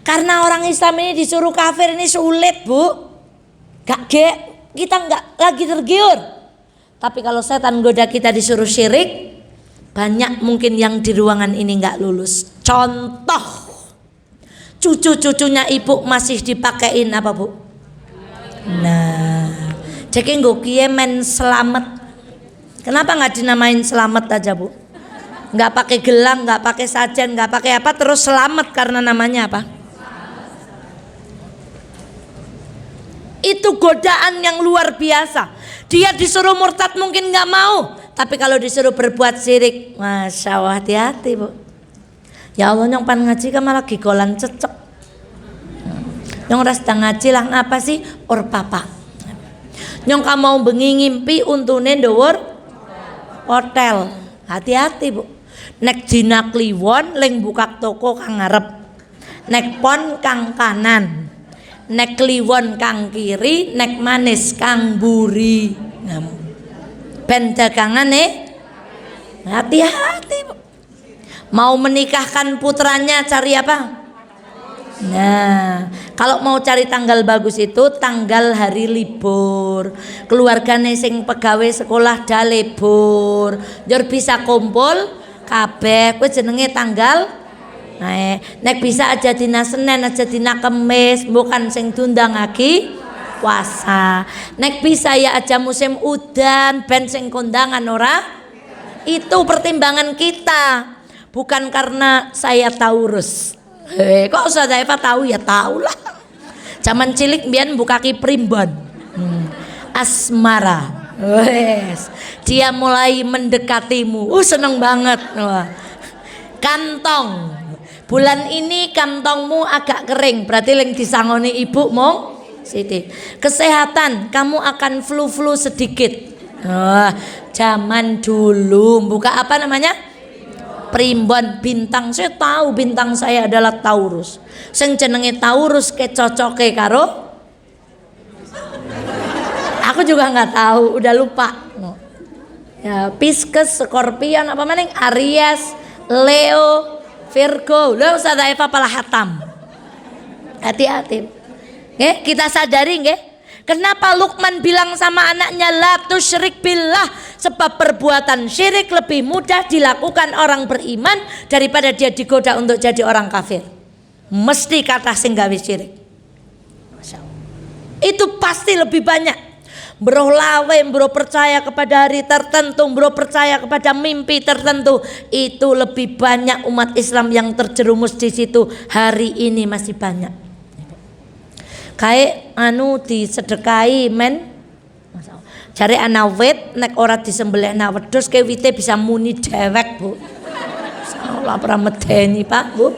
A: Karena orang Islam ini disuruh kafir ini sulit, Bu. Kita nggak lagi tergiur. Tapi kalau setan goda kita disuruh syirik, banyak mungkin yang di ruangan ini nggak lulus. Contoh, cucu-cucunya ibu masih dipakein apa, Bu? Nah, jadi nggak kiemen selamat. Kenapa nggak dinamain selamat aja, Bu? Nggak pakai gelang, nggak pakai sajen, nggak pakai apa, terus selamat karena namanya apa? Itu godaan yang luar biasa. Dia disuruh murtad mungkin nggak mau. Tapi kalau disuruh berbuat syirik, Masya Allah, hati-hati, Bu. Ya Allah, nyong pan ngaji kan malah gigolan cecek. Nyong rasa ngaji lah ngapa sih? Or papa. Nyong ka mau bengi ngimpi untune ndhuwur hotel. Hati-hati, Bu. Nek dina kliwon ling buka toko kang ngarep. Nek pon kang kanan. Nek kliwon kang kiri, nek manis kang buri. Nah, Ben dagangane hati-hati. Mau menikahkan putranya cari apa? Nah, kalau mau cari tanggal bagus itu tanggal hari libur. Keluargane sing pegawai sekolah dah libur. Njur bisa kumpul kabeh kuwi jenenge tanggal. Nah, nek bisa aja dina Senin aja dina Kemis, bukan sing diundang lagi puasa. Nek bisa ya aja musim udan ben sing kondangan ora. Itu pertimbangan kita. Bukan karena saya Taurus. Kok Ustazah Eva tahu ya tahu lah. Zaman cilik mbiyen bukaki primbon. Asmara. Wes. Dia mulai mendekatimu. Seneng banget. Wah. Kantong. Bulan ini kantongmu agak kering, berarti leng disangoni ibu mong Siti. Kesehatan, kamu akan flu-flu sedikit. Wah, zaman dulu buka apa namanya? Primbon. Bintang saya tahu bintang saya adalah Taurus. Sing jenenge Taurus kecocoke karo aku juga nggak tahu, udah lupa. Ya, Pisces, Scorpion, apa maning Aries, Leo, Virgo. Lo Ustazah Eva pala hatam. Hati-hati. Kita sadari nggih. Kenapa Luqman bilang sama anaknya la tusyrik billah? Sebab perbuatan syirik lebih mudah dilakukan orang beriman daripada dia digoda untuk jadi orang kafir. Mesti kata sing gawe syirik. Itu pasti lebih banyak. Bro lawe, bro percaya kepada hari tertentu, bro percaya kepada mimpi tertentu. Itu lebih banyak umat Islam yang terjerumus di situ hari ini masih banyak. Kayak disedekahi men. Jare ana wit nek ora disembelih na wedhus ke wite bisa muni dewek, Bu. Salah pra medeni, Pak, Bu.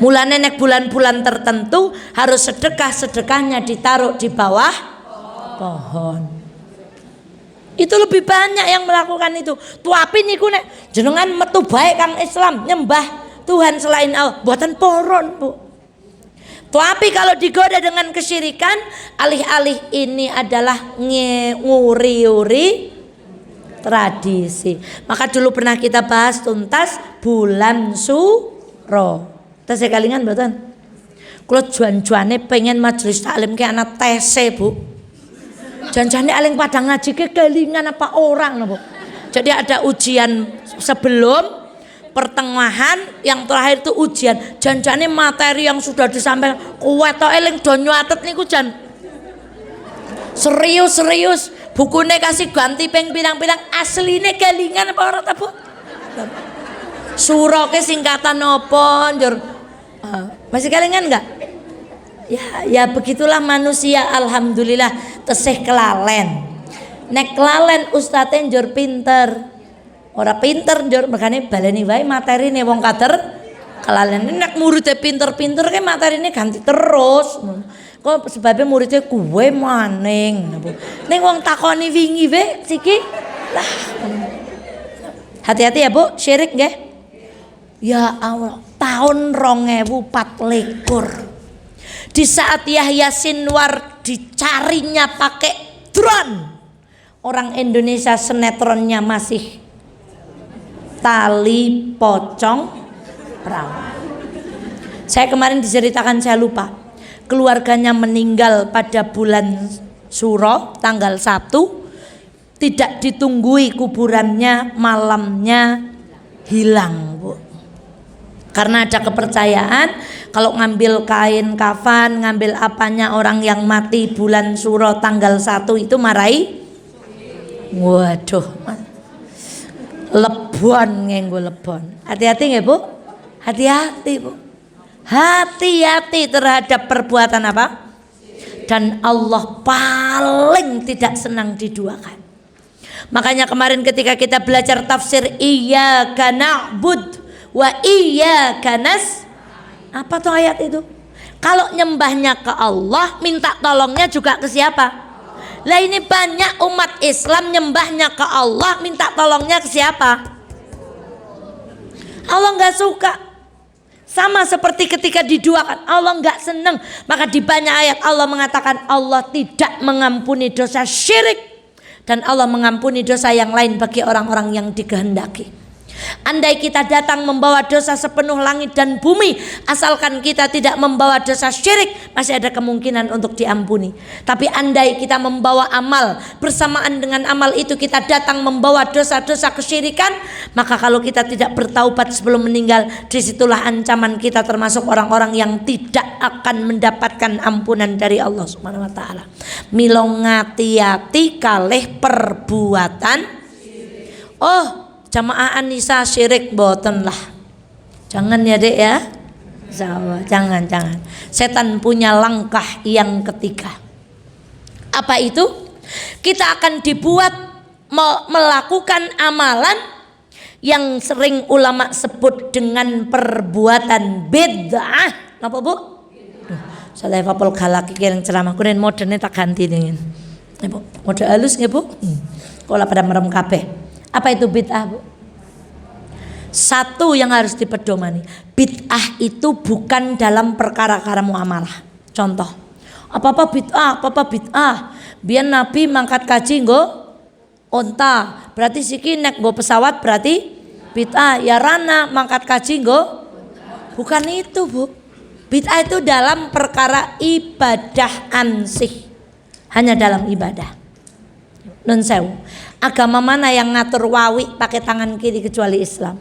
A: Mulane nek bulan-bulan tertentu harus sedekahnya ditaruh di bawah pohon. Itu lebih banyak yang melakukan itu. Tuapi niku nek jenengan metu bae Kang Islam nyembah Tuhan selain Allah, mboten poron, Bu. Tapi kalau digoda dengan kesyirikan, alih-alih ini adalah nguri-uri tradisi. Maka dulu pernah kita bahas tuntas bulan Suro. Tes kalingan mboten? Kula juan-juane pengen majelis taklim ke anak TC, Bu. Janjane aling padang ngaji ke kelingan apa orang, Bu. Jadi ada ujian sebelum pertengahan, yang terakhir itu ujian. Janjane materi yang sudah disampaikan kuwet tok eling do nyatet niku jan serius bukune kasih ganti ping pirang-pirang asline kelingan apa ora ta, Bu? Suro ke singkatan apa njur? Masih kelingan enggak? Ya begitulah manusia, alhamdulillah tesih kelalen. Nek kelalen ustadze njur pinter. Ora pinter njur makane baleni wae materine wong kader kelalen. Nek muridé pinter-pinter ke materine ganti terus. Kok sebabnya muridé kuwe maning. Ning wong takoni wingi wae siki lah. Hati-hati ya, Bu, syirik nggih. Ya Allah, tahun 2024. Di saat Yahya Sinwar dicarinya pakai drone. Orang Indonesia sinetronnya masih tali pocong perahu. Saya kemarin diceritakan, saya lupa. Keluarganya meninggal pada bulan Suro tanggal 1. Tidak ditunggui kuburannya, malamnya hilang, Bu. Karena ada kepercayaan kalau ngambil kain kafan, ngambil apanya orang yang mati bulan Suro tanggal 1 itu marai. Waduh. Lebon ngenggo lebon. Hati-hati nggih, Bu? Hati-hati, Bu. Hati-hati terhadap perbuatan apa? Dan Allah paling tidak senang diduakan. Makanya kemarin ketika kita belajar tafsir iyyaka na'bud wa iyyaka nas, apa tuh ayat itu? Kalau nyembahnya ke Allah, minta tolongnya juga ke siapa? Lah ini banyak umat Islam nyembahnya ke Allah, minta tolongnya ke siapa? Allah nggak suka. Sama seperti ketika diduakan, Allah nggak seneng. Maka di banyak ayat Allah mengatakan Allah tidak mengampuni dosa syirik Dan Allah mengampuni dosa yang lain bagi orang-orang yang dikehendaki. Andai kita datang membawa dosa sepenuh langit dan bumi, asalkan kita tidak membawa dosa syirik, masih ada kemungkinan untuk diampuni. Tapi andai kita membawa amal, bersamaan dengan amal itu kita datang membawa dosa-dosa kesyirikan, maka kalau kita tidak bertaubat sebelum meninggal, disitulah ancaman kita termasuk orang-orang yang tidak akan mendapatkan ampunan dari Allah Subhanahu wa taala. Milo ngati-ati kalih perbuatan. Oh, jamaah An-Nisa syirik boten lah. Jangan ya dek ya. Jangan. Setan punya langkah yang ketiga. Apa itu? Kita akan dibuat melakukan amalan yang sering ulama sebut dengan perbuatan bid'ah. Apa bu? Saya papol galak yang ceramah kunen modernnya tak ganti dengan. Ibu, mode halus nggih bu? Kalau pada merem kabeh. Apa itu bid'ah bu? Satu yang harus dipedomani, bid'ah itu bukan dalam perkara-perkara muamalah. Contoh, apa-apa bid'ah. Biar Nabi mangkat kaji nggo onta, berarti siki nek nggo pesawat berarti bid'ah. Ya rana mangkat kaji nggo, bukan itu bu. Bid'ah itu dalam perkara ibadah ansih, hanya dalam ibadah. Nun sewu. Agama mana yang ngatur wawi pakai tangan kiri kecuali Islam?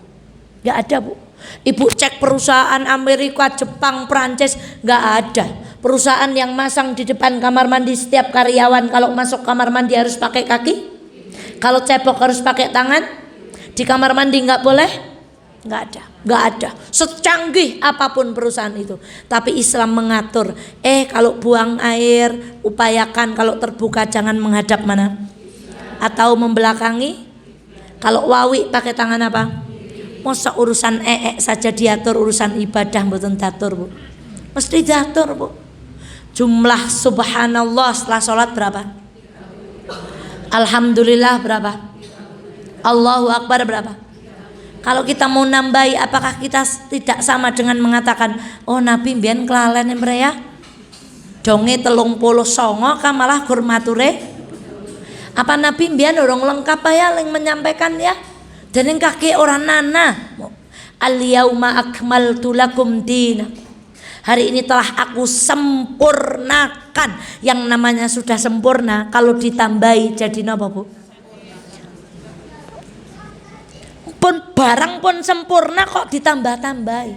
A: Gak ada bu. Ibu cek perusahaan Amerika, Jepang, Perancis, gak ada. Perusahaan yang masang di depan kamar mandi setiap karyawan kalau masuk kamar mandi harus pakai kaki. Kalau cebok harus pakai tangan. Di kamar mandi gak boleh. Gak ada. Secanggih apapun perusahaan itu. Tapi Islam mengatur. Kalau buang air upayakan kalau terbuka jangan menghadap mana? Atau membelakangi. Kalau wawi pakai tangan apa? Masa urusan saja diatur, urusan ibadah mboten diatur bu. Mesti diatur bu. Jumlah subhanallah setelah sholat berapa? Alhamdulillah berapa? Allahu akbar berapa? Kalau kita mau nambahi, apakah kita tidak sama dengan mengatakan, oh Nabi mbiyen kelalen ya? Donge 39 ka malah gur mature. Apa Nabi mbiyen orang lengkap ya yang menyampaikan ya? Dan yang kaki orang nana. Al-yauma akmaltu lakum dinakum. Hari ini telah aku sempurnakan. Yang namanya sudah sempurna kalau ditambahi jadi napa bu? Pun barang pun sempurna kok ditambah-tambahi.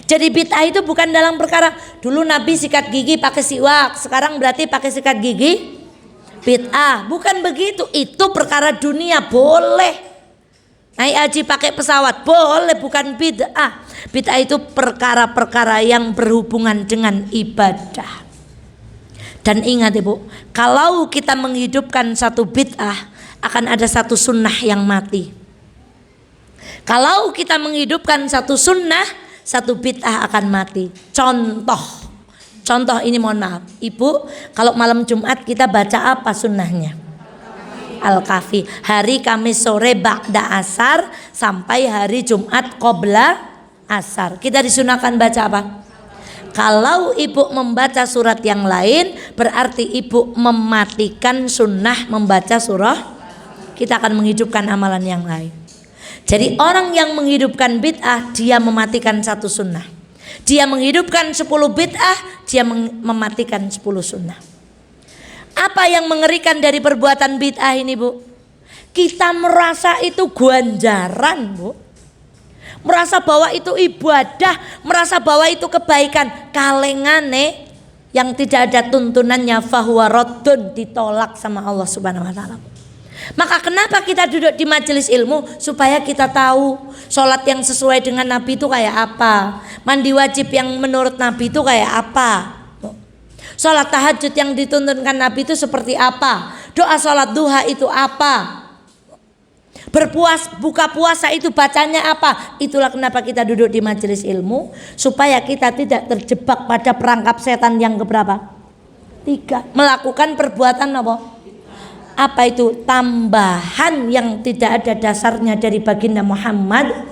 A: Jadi bid'ah itu bukan dalam perkara dulu Nabi sikat gigi pakai siwak, sekarang berarti pakai sikat gigi bid'ah. Bukan begitu. Itu perkara dunia boleh. Naik haji pakai pesawat boleh, bukan bid'ah. Bid'ah itu perkara-perkara yang berhubungan dengan ibadah. Dan ingat ibu, kalau kita menghidupkan satu bid'ah, akan ada satu sunnah yang mati. Kalau kita menghidupkan satu sunnah, satu bid'ah akan mati. Contoh ini mohon maaf, ibu, kalau malam Jumat kita baca apa sunnahnya? Al-Kahfi. Hari Kamis sore ba'da asar sampai hari Jumat qobla asar. Kita disunahkan baca apa? Kalau ibu membaca surat yang lain, berarti ibu mematikan sunnah membaca surah. Kita akan menghidupkan amalan yang lain. Jadi orang yang menghidupkan bid'ah, dia mematikan satu sunnah. Dia menghidupkan 10 bid'ah, dia mematikan 10 sunnah. Apa yang mengerikan dari perbuatan bid'ah ini bu? Kita merasa itu ganjaran bu. Merasa bahwa itu ibadah, merasa bahwa itu kebaikan. Kalengane yang tidak ada tuntunannya fahuwa raddun, ditolak sama Allah Subhanahu wa taala. Maka kenapa kita duduk di majelis ilmu? Supaya kita tahu sholat yang sesuai dengan Nabi itu kayak apa, mandi wajib yang menurut Nabi itu kayak apa, sholat tahajud yang dituntunkan Nabi itu seperti apa, doa sholat duha itu apa, buka puasa itu bacanya apa. Itulah kenapa kita duduk di majelis ilmu, supaya kita tidak terjebak pada perangkap setan yang keberapa? 3. Melakukan perbuatan apa itu? Tambahan yang tidak ada dasarnya dari baginda Muhammad.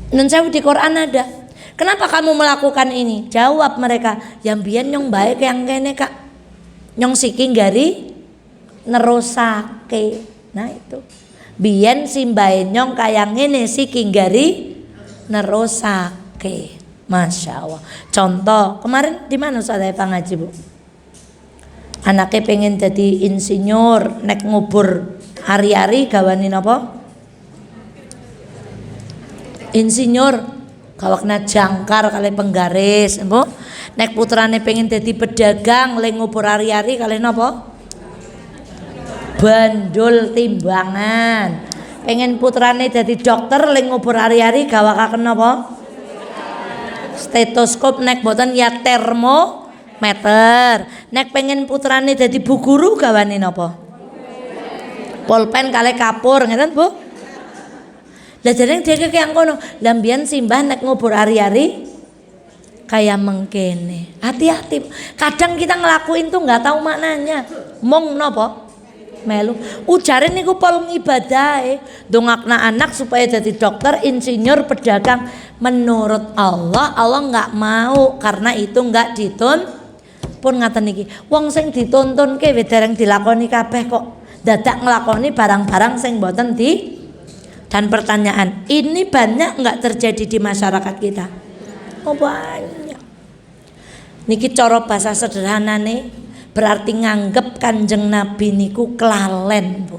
A: Di Quran ada. Kenapa kamu melakukan ini? Jawab mereka, yang biyen nyong baik yang kene kak, nyong siki gari nerusake. Nah itu. Biyen simbahe nyong kaya ngene siki nggari nerusake. Masya Allah. Contoh kemarin di mana Ustaz Eva ngaji Bu? Anaknya pengen jadi insinyur, nek ngubur hari-hari gawani napa? Insinyur, kalau kena jangkar kali penggaris, Bu. Nek putrane pengen jadi pedagang, le ngubur hari-hari kali napa? Bandul timbangan. Pengen putrane jadi dokter, le ngubur hari-hari gawakaken napa? Stetoskop, nek boten ya termometer. Nek pengen putrane dadi bu guru gawane napa? Pulpen kali kapur ngeten Bu. Lah jeneng dhek kaya ngono. Lah mbiyen simbah nek ngubur hari-hari kaya mengkene. Hati-hati. Kadang kita ngelakuin tuh nggak tahu maknanya. Mong napa? Melu. Ujare niku pol ngibadahe, dongakna anak supaya jadi dokter, insinyur, pedagang. Menurut Allah, Allah nggak mau karena itu nggak ditun. Pun ngaten niki, wong sing dituntun ke dereng dilakoni kabeh kok. Dadak nglakoni barang-barang sing mboten di. Dan pertanyaan, ini banyak nggak terjadi di masyarakat kita? Oh banyak. Niki cara bahasa sederhana nih, berarti nganggep Kanjeng Nabi niku kelalen Bu.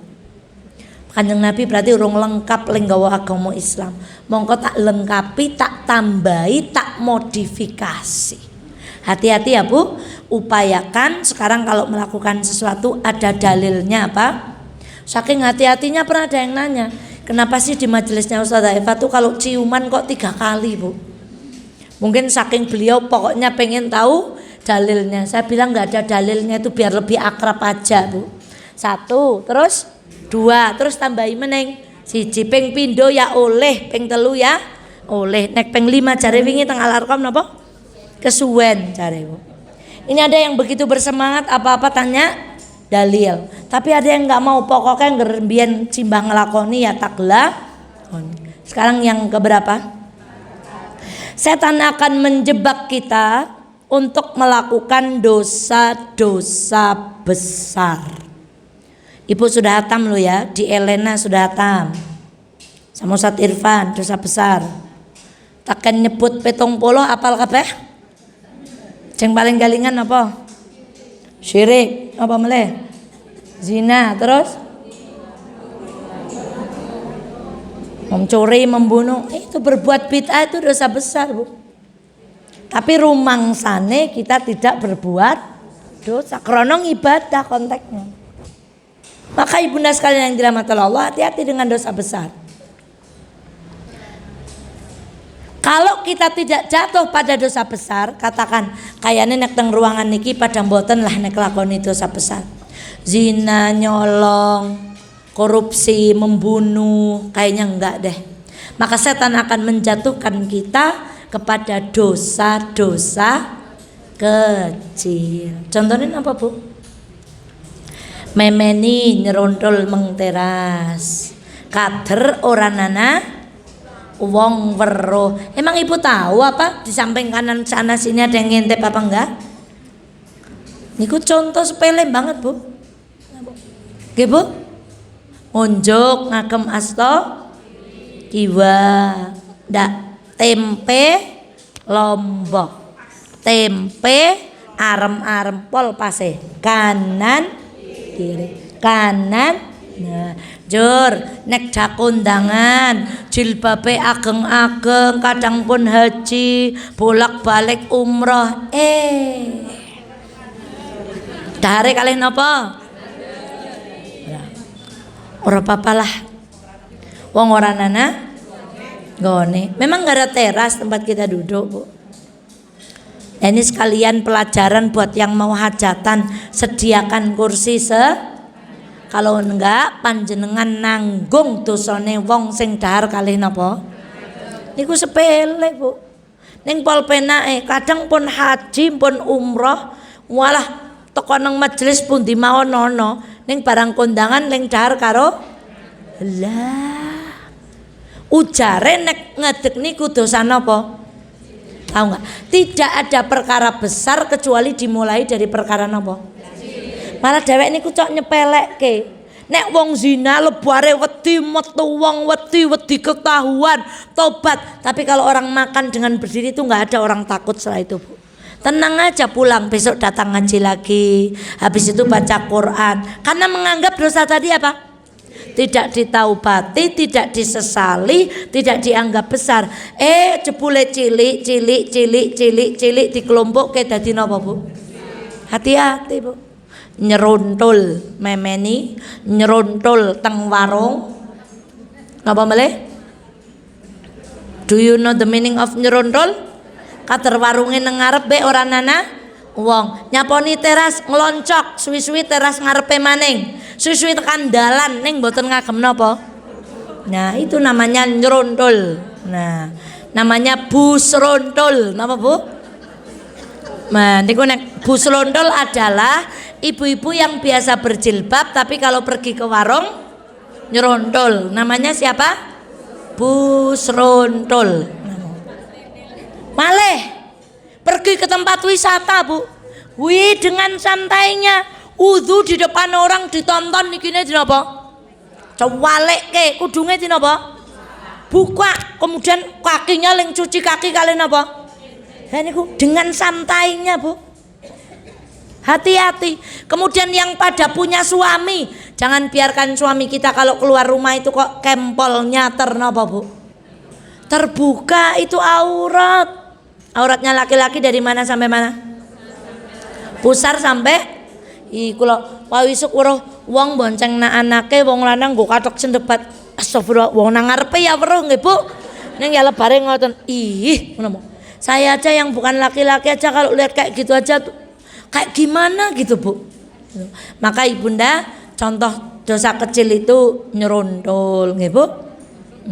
A: Kanjeng Nabi berarti urung lengkap lenggawa agama Islam. Mongko tak lengkapi, tak tambahi, tak modifikasi. Hati-hati ya Bu, upayakan sekarang kalau melakukan sesuatu ada dalilnya apa? Saking hati-hatinya pernah ada yang nanya, kenapa sih di majelisnya Ustazah Eva tuh kalau ciuman kok 3 kali Bu? Mungkin saking beliau pokoknya pengen tahu dalilnya. Saya bilang nggak ada dalilnya, itu biar lebih akrab aja Bu. 1, terus 2, terus tambahi meneng 1, ping pindo ya oleh, ping 3 ya oleh, nek ping 5 jare wingi teng alarkom napa? Kesuwen jare Bu. Ini ada yang begitu bersemangat apa-apa tanya dalil. Tapi ada yang nggak mau, pokoknya ngerembien simbah ngelakoni ya taklah. Sekarang yang keberapa? Setan akan menjebak kita untuk melakukan dosa-dosa besar. Ibu sudah hatam lo ya, di Elena sudah hatam. Sama Ustaz Irfan dosa besar. Takkan nyebut 70 apal kabeh? Yang paling galingan apa? Syirik, apa meleh? Zina, terus mencuri, membunuh, itu berbuat bid'ah itu dosa besar Bu. Tapi rumangsane kita tidak berbuat dosa, krono ibadah konteksnya. Maka ibunda sekalian yang dirahmati Allah, hati-hati dengan dosa besar. Kalau kita tidak jatuh pada dosa besar, katakan kayaknya nek teng ruangan niki pada mboten lah nek lakoni dosa besar. Zina, nyolong, korupsi, membunuh, kayaknya enggak deh. Maka setan akan menjatuhkan kita kepada dosa-dosa kecil. Contohnya apa Bu? Memeni nyerondol mengteras, kader oranana wong weruh. Emang ibu tahu apa di samping kanan sana sini ada yang ngintip apa enggak? Niku contoh sepele banget Bu. Oke Bu? Unjuk ngagem asto kiwa ndak tempe lombok, tempe arem-arem pol pase kanan kiri kanan. Nah jur nek jak kondangan jilbabe ageng-ageng, kadang pun haji, bolak-balik umroh, dahare kalih napa? Ora papalah. Wong ora nana gone. Memang gak ada teras tempat kita duduk Bu. Ini sekalian pelajaran buat yang mau hajatan, sediakan kursi kalau enggak panjenengan nanggung dosane wong sing dahar kalih napa? Niku sepele Bu. Ning pol penake kadang pun haji pun umroh, walah teko nang majelis pundi mawon ana, ning barang kondangan ning dahar karo lah. Ujare nek ngedek niku dosa napa? Tahu enggak? Tidak ada perkara besar kecuali dimulai dari perkara napa? Malah dhewek niku cok nyepelekke. Nek wong zina lebare wedi metu wong wedi ketahuan tobat. Tapi kalau orang makan dengan berdiri itu nggak ada orang takut setelah itu, Bu. Tenang aja pulang, besok datang ngaji lagi. Habis itu baca Quran. Karena menganggap dosa tadi apa? Tidak ditaubati, tidak disesali, tidak dianggap besar. Jebule cilik dikelompok ke dadi napa, Bu? Hati-hati, Bu. Nyeruntul memeni, nyeruntul teng warung. Napa meleh? Do you know the meaning of nyeruntul? Kater warunge nang ngarep be ora nana wong. Nyaponi teras ngeloncok, suwi-suwi teras ngarepe maning. Suwi-suwi tekan dalan ning mboten ngagem napa. Nah, itu namanya nyeruntul. Nah, namanya busrontul. Napa, Bu? Nah, niku nek busrontul adalah ibu-ibu yang biasa berjilbab tapi kalau pergi ke warung nyeruntul. Namanya siapa? Busrontul. Malih pergi ke tempat wisata, Bu. Wih, dengan santainya wudu di depan orang ditonton nikine di napa? Cewalekke kudunge di napa? Buka, kemudian kakinya ling cuci kaki kalian napa? Ha niku dengan santainya, Bu. Hati-hati. Kemudian yang pada punya suami, jangan biarkan suami kita kalau keluar rumah itu kok kempolnya napa, Bu? Terbuka, itu aurat. Auratnya laki-laki dari mana sampai mana? Pusar sampai kula pawisuk weruh wong bonceng nak anake wong lanang nggo kathok sendebat. Astagfirullah, wong nang ngarepe ya weruh nggih, Bu. Ning ya lebare ngoten. Ih, ngono. Saya aja yang bukan laki-laki aja kalau lihat kayak gitu aja tuh kayak gimana gitu, Bu. Maka Ibunda, contoh dosa kecil itu nyeruntul, nggih, Bu.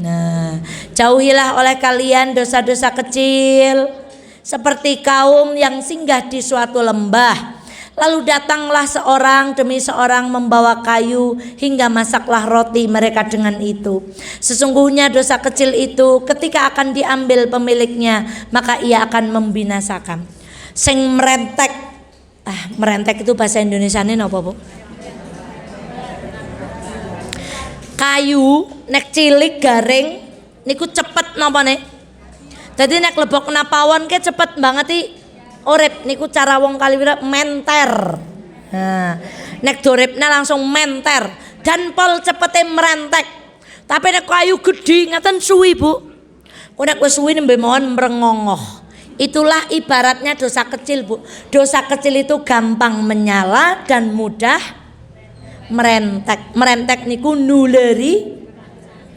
A: Nah, jauhilah oleh kalian dosa-dosa kecil seperti kaum yang singgah di suatu lembah. Lalu datanglah seorang demi seorang membawa kayu hingga masaklah roti mereka dengan itu. Sesungguhnya dosa kecil itu ketika akan diambil pemiliknya maka ia akan membinasakan. Sing merentek, merentek itu bahasa Indonesiane napa, Bu? Kayu nek cilik garing niku cepet napa nih? Jadi nek lebok kena pawon ke cepet banget i urip niku cara wong Kaliwira menter. Nah, nek doripna langsung menter dan pol cepete merentek. Tapi nek kayu gede ngaten suwi, Bu. Kok nek wis suwi nembe mawon mrengongoh. Itulah ibaratnya dosa kecil, Bu. Dosa kecil itu gampang menyala dan mudah merentek. Merentek niku nuleri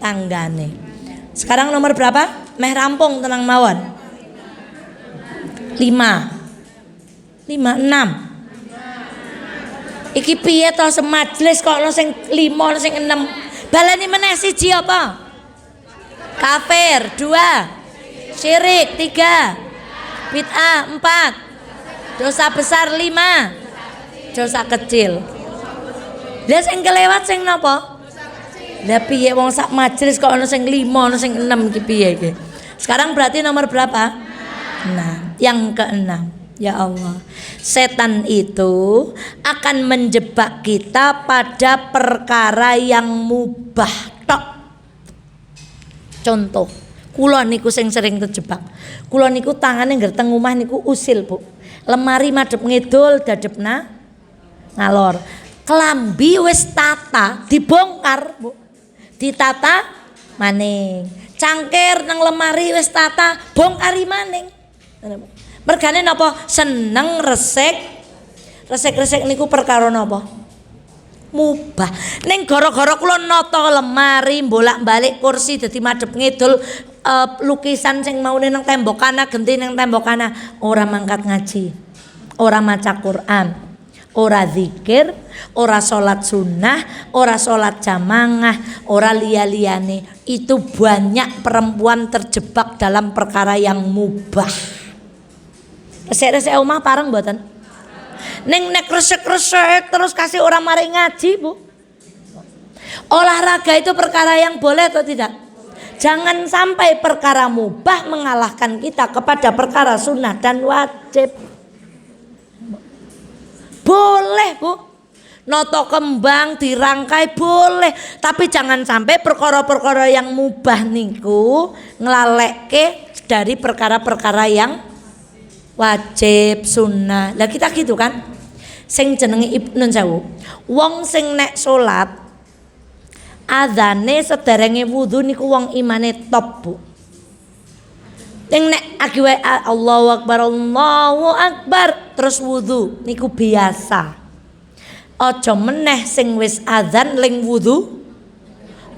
A: tanggane. Sekarang nomor berapa? Meh rampung tenang mawon. 5 6 Iki piye to semajlis kok ono sing 5 ono sing 6. Baleni meneh siji apa? Kafir. 2 syirik. 3 bid'ah. 4 dosa besar. 5 dosa kecil. Lah sing kelewat sing napa? Lah piye wong sak majelis kok ono sing 5 ono sing 6 iki piye iki? Sekarang berarti nomor berapa? Nah, yang ke-6. Ya Allah, setan itu akan menjebak kita pada perkara yang mubah tok. Contoh, kula niku sing sering terjebak. Kula niku tangane ngger teng omah niku usil, Bu. Lemari madhep ngidul, dadepna ngalor. Kelambi wis tata, dibongkar, Bu. Ditata maning. Cangkir nang lemari wis tata, bongkari maning. Mergane napa? Seneng resik. Resik-resik niku perkara napa? Mubah. Ning gara-gara kula nata lemari, bolak-balik kursi dadi madhep ngidul, lukisan sing maune nang tembok kana, genti nang tembok kana, ora mangkat ngaji. Ora maca Quran. Ora zikir, ora sholat sunnah, ora sholat jamaah, ora liya-liyane. Itu banyak perempuan terjebak dalam perkara yang mubah. Resik-resik omah pareng mboten? Ning nek resik-resik terus kasih orang mari ngaji, Bu. Olahraga itu perkara yang boleh atau tidak? Jangan sampai perkara mubah mengalahkan kita kepada perkara sunnah dan wajib. Boleh, Bu. Noto kembang dirangkai boleh, tapi jangan sampai perkara-perkara yang mubah niku ngelalekke dari perkara-perkara yang wajib sunnah. Lah kita gitu kan. Sing jenenge Ibnu Sewu. Wong sing nek salat adzane sederenge wudu niku wong imane top, Bu. Yang nek akiwe Allahu Akbar terus wudu niku biasa. Aja meneh sing wis adzan ling wudu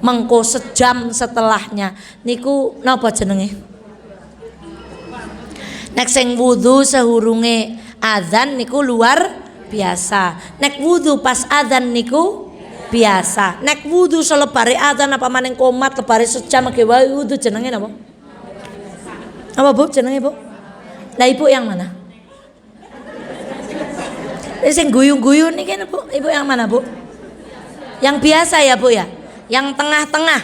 A: mengko sejam setelahnya niku napa jenenge? Nek sing wudu sehurunge adzan niku luar biasa. Nek wudu pas adzan niku biasa. Nek wudu selebare adzan apa maning komat lebare sejam ge wae wudu jenenge napa? Apa Bu jenenge Bu? Lah Ibu yang mana? Sing guyu-guyu nih kan Bu, Ibu yang mana Bu? Yang biasa ya Bu ya? Yang tengah-tengah.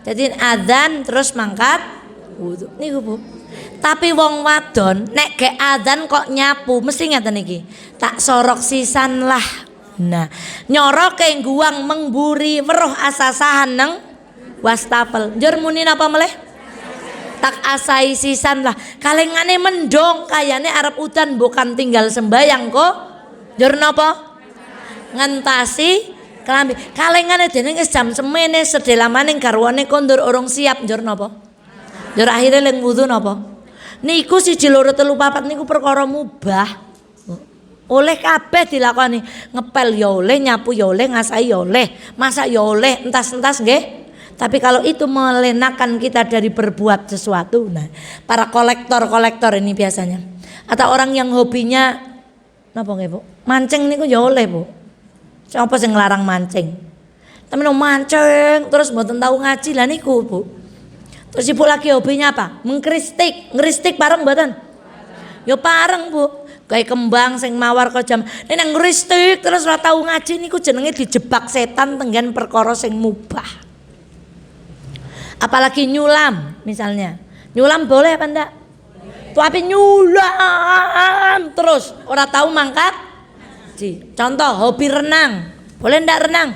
A: Jadi adzan terus mangkat wudu niku Bu. Tapi wong wadon nek ge adzan kok nyapu mesti ngeten iki. Tak sorok sisan lah. Nah, nyoroke guang mengburi weruh asasahan neng wastafel. Njur muni napa meleh? Tak asai sisan lah. Kalengane mendong kayane arep udan bukan tinggal sembayang kok. Njur napa? Ngentasi kelambi. Kalengane dening jam semene sedelamaning garwane kondur urung siap njur napa? Njur akhire ling wudu napa? Niku 1 2 3 4 niku perkara mubah. Oleh kabeh dilakoni. Ngepel ya oleh, nyapu ya oleh, ngasai ya oleh, masak ya oleh, entas-entas nggih. Tapi kalau itu melenakan kita dari berbuat sesuatu. Nah, para kolektor ini biasanya. Atau orang yang hobinya napa nggih, Bu? Mancing niku ya oleh, Bu. Siapa sing nglarang mancing? Tapi no mancing terus mboten tahu ngaji lah niku, Bu. Terus Ibu lagi hobinya apa? Mengkristik. Ngristik bareng mboten? Ya bareng, Bu. Kayak kembang sing mawar kok jam. Nek ngristik terus ora tahu ngaji niku jenenge dijebak setan tenggen perkara sing mubah. Apalagi nyulam misalnya. Nyulam boleh apa enggak? Tapi nyulam terus ora tahu mangkat. Contoh hobi renang. Boleh enggak renang?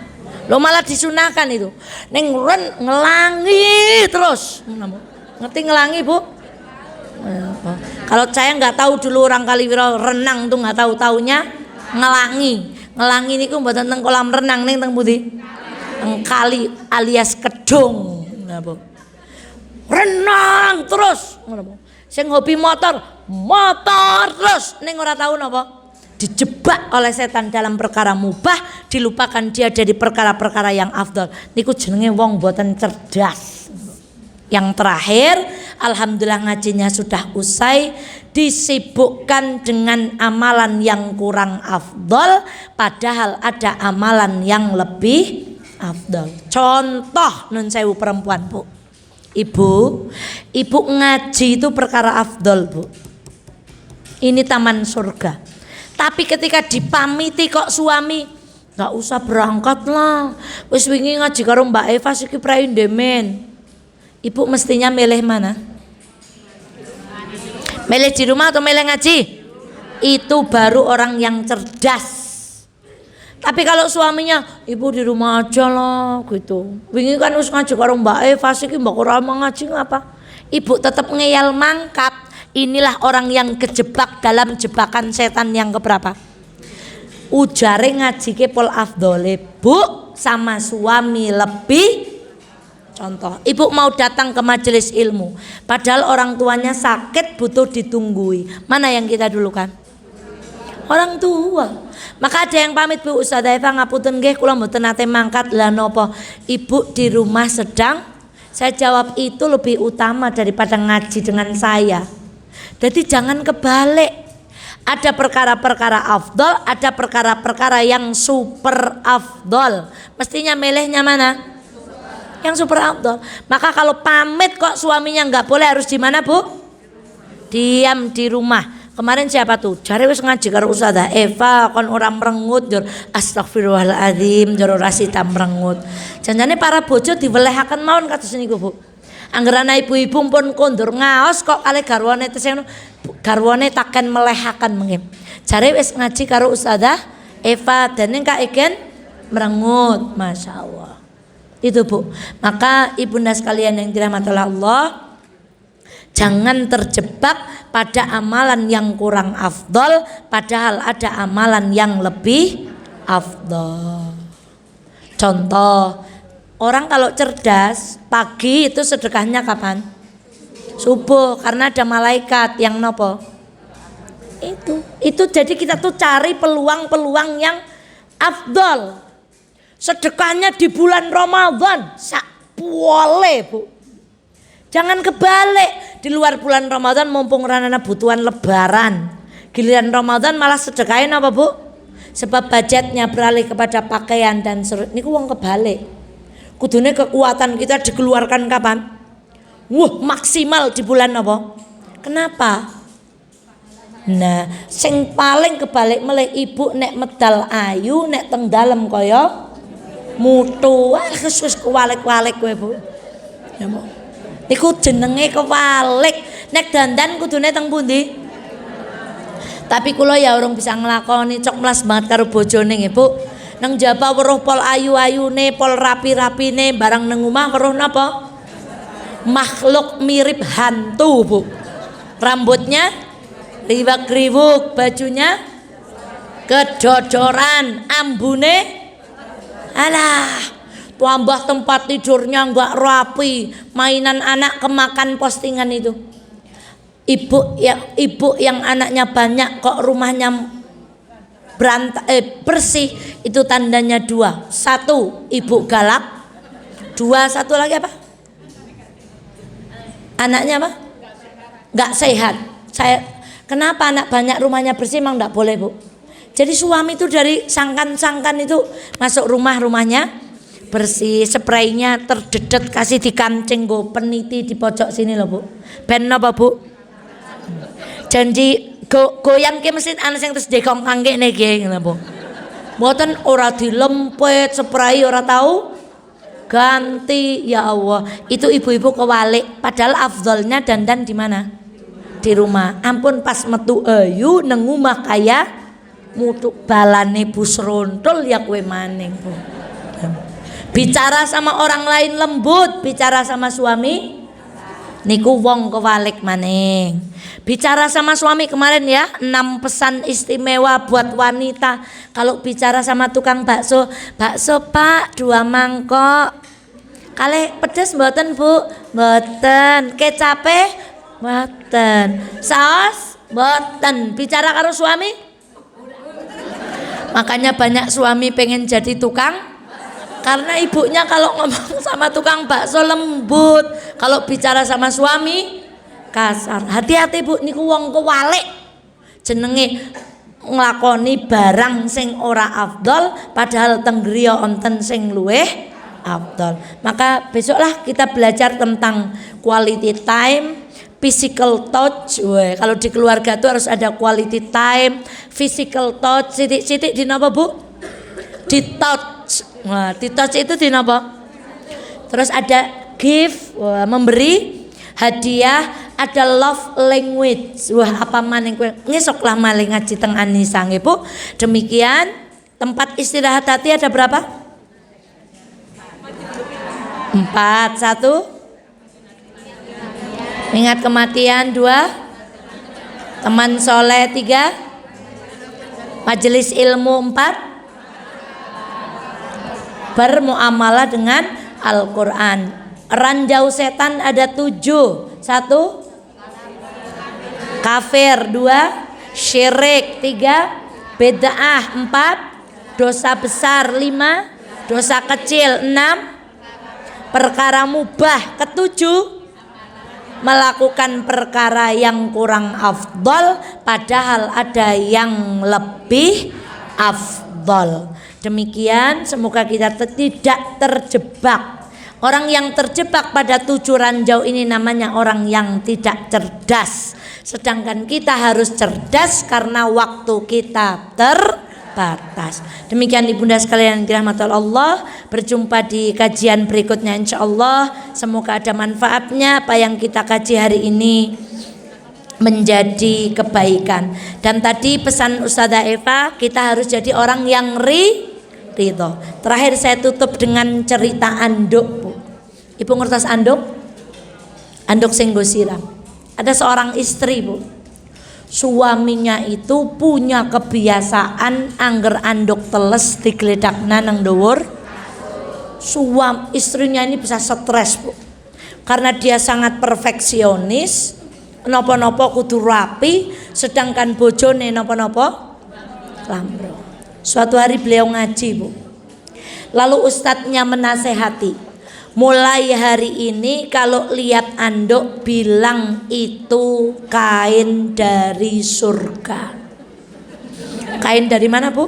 A: Lo malah disunahkan itu. Neng ngelangi terus. Ngerti ngelangi, Bu? Kalau saya nggak tahu dulu orang Kaliwiro renang tuh nggak tahu taunya ngelangi niku mboten teng kolam renang ning teng pundi? Teng kali alias kedung. Napa? Renang terus ngono po. Sing hobi motor terus ning ora tahu napa? Dijebak oleh setan dalam perkara mubah, dilupakan dia dari perkara-perkara yang afdal. Niku jenenge wong mboten cerdas. Yang terakhir, alhamdulillah ngajinya sudah usai, disibukkan dengan amalan yang kurang afdol, padahal ada amalan yang lebih afdol. Contoh nun sewu perempuan, Bu. Ibu ngaji itu perkara afdol, Bu. Ini taman surga. Tapi ketika dipamiti kok suami, nggak usah berangkat lah. Wis wingi ngaji karo Mbak Eva siki praindemen. Ibu mestinya milih mana? Milih di rumah atau milih ngaji? Itu baru orang yang cerdas. Tapi kalau suaminya, ibu di rumah aja lah gitu. Wingi kan harus ngaji karo Mbak Eva siki mbak ora ngaji ngapa? Ibu tetap ngeyel mangkat. Inilah orang yang kejebak dalam jebakan setan yang keberapa? Ujare ngaji ke pol afdole, Bu, sama suami lebih. Contoh, ibu mau datang ke majelis ilmu, padahal orang tuanya sakit butuh ditunggui. Mana yang kita dulukan? Orang tua. Maka ada yang pamit, Bu, Ustazah Eva ngapunten nggih kula mboten nate mangkat. Lah napa? Ibu di rumah sedang. Saya jawab itu lebih utama daripada ngaji dengan saya. Jadi jangan kebalik. Ada perkara-perkara afdol, ada perkara-perkara yang super afdol. Mestinya milihnya mana? Yang super afdol. Maka kalau pamit kok suaminya nggak boleh, harus di mana, Bu? Diam di rumah. Kemarin siapa tuh? Jare wis ngaji karo Ustazah Eva kon ora mrengut jur astagfirullahaladzim jur ora sida mrengut. Janjane para bojo diwelehaken mawon kados niku, Bu. Anggerana ibu-ibu pun kondur ngaos kok kali garwane teseno garwane taken melehaken mengke. Jare wis ngaji karo Ustazah Eva dan Kak Egen merengut. Masya Allah. Itu Bu. Maka ibunda sekalian yang dirahmati oleh Allah, jangan terjebak pada amalan yang kurang afdol, padahal ada amalan yang lebih afdol. Contoh, orang kalau cerdas pagi itu sedekahnya kapan? Subuh, karena ada malaikat yang nopo. Itu jadi kita tuh cari peluang-peluang yang afdol. Sedekahnya di bulan Ramadan, boleh Bu. Jangan kebalik, di luar bulan Ramadan mumpung ranana butuhan lebaran, giliran Ramadan malah sedekahin apa Bu? Sebab budgetnya beralih kepada pakaian dan niku wong kebalik. Kudune kekuatan kita dikeluarkan kapan? Maksimal di bulan apa? Kenapa? Nah, sing paling kebalik meleh ibu nek medal ayu, nek teng dalem kaya mutu. Wis kewalik-walik kowe Bu. Ya Bu. Niku jenenge kewalik. Nek dandan kudune teng pundi? Tapi kula ya urung bisa nglakoni, cok melas banget karo bojone nggih Bu. Nang jaba weruh pol ayu-ayune, pol rapi-rapine, barang nang omah weruh napa? Makhluk mirip hantu Bu. Rambutnya riwak-riwuk, bajunya kedodoran, ambune alah, tambah tempat tidurnya enggak rapi, mainan anak kemakan postingan itu. Ibu yang anaknya banyak kok rumahnya bersih, itu tandanya dua. Satu, ibu galak. Dua, satu lagi apa? Anaknya apa? Enggak sehat. Kenapa anak banyak rumahnya bersih? Emang enggak boleh Bu. Jadi suami itu dari sangkan-sangkan itu masuk rumahnya bersih, spraynya terdedet, kasih dikancing go peniti di pojok sini loh Bu. Ben apa Bu? Janji goyang ke mesin ana sing terus dekong kangge niki ngono Bu. Mboten ora dilempet, spray ora tahu ganti. Ya Allah, itu ibu-ibu kewalik, padahal afdolnya dandan di mana? Di rumah. Ampun pas metu ayu nang omah kaya mutu balane busrontul ya kowe maning Bu. Bicara sama orang lain lembut, bicara sama suami niku wong kewalik maning. Bicara sama suami kemarin ya, 6 pesan istimewa buat wanita. Kalau bicara sama tukang bakso Pak 2 mangkok. Kalih pedes mboten Bu? Mboten. Kecape? Mboten. Saus? Mboten. Bicara karo suami? Makanya banyak suami pengen jadi tukang, karena ibunya kalau ngomong sama tukang bakso lembut, kalau bicara sama suami kasar. Hati-hati Bu, niku wong kewalik. Jenenge nglakoni barang sing ora afdol, padahal teng griya onten sing luweh afdol. Maka besoklah kita belajar tentang quality time, physical touch. Kalau di keluarga itu harus ada quality time, physical touch. Sidik-sidik di napa Bu? Di touch. Nah, di touch itu di napa? Terus ada gift, memberi hadiah, ada love language. Apa maning kowe ngesok lah maling ngaji teng Anisa nggih Bu. Demikian tempat istirahat hati ada berapa? 4. 1 ingat kematian. 2 teman soleh. 3 majelis ilmu. 4 bermuamalah dengan Al-Quran. Ranjau setan ada 7. 1 kafir. 2 syirik. 3 bid'ah. 4 dosa besar. 5 dosa kecil. 6 perkara mubah. 7 melakukan perkara yang kurang afdol, padahal ada yang lebih afdol. Demikian, semoga kita tidak terjebak. Orang yang terjebak pada 7 ranjau ini namanya orang yang tidak cerdas. Sedangkan kita harus cerdas karena waktu kita terbatas. Demikian ibunda sekalian yang dirahmati Allah. Berjumpa di kajian berikutnya insyaallah. Semoga ada manfaatnya apa yang kita kaji hari ini. menjadi kebaikan. Dan tadi pesan Ustazah Eva, kita harus jadi orang yang ridho. Terakhir saya tutup dengan cerita anduk, Bu. Ibu ngertos anduk? Anduk sing nggo siram. Ada seorang istri, Bu. Suaminya itu punya kebiasaan angger anduk teles digledakna nang dhuwur. Istrinya ini bisa stres, Bu. Karena dia sangat perfeksionis, nopo-nopo kudu rapi, sedangkan bojone nopo-nopo lambrong. Suatu hari beliau ngaji, Bu. Lalu ustadznya menasehati, mulai hari ini kalau lihat anduk bilang itu kain dari surga. Kain dari mana, Bu?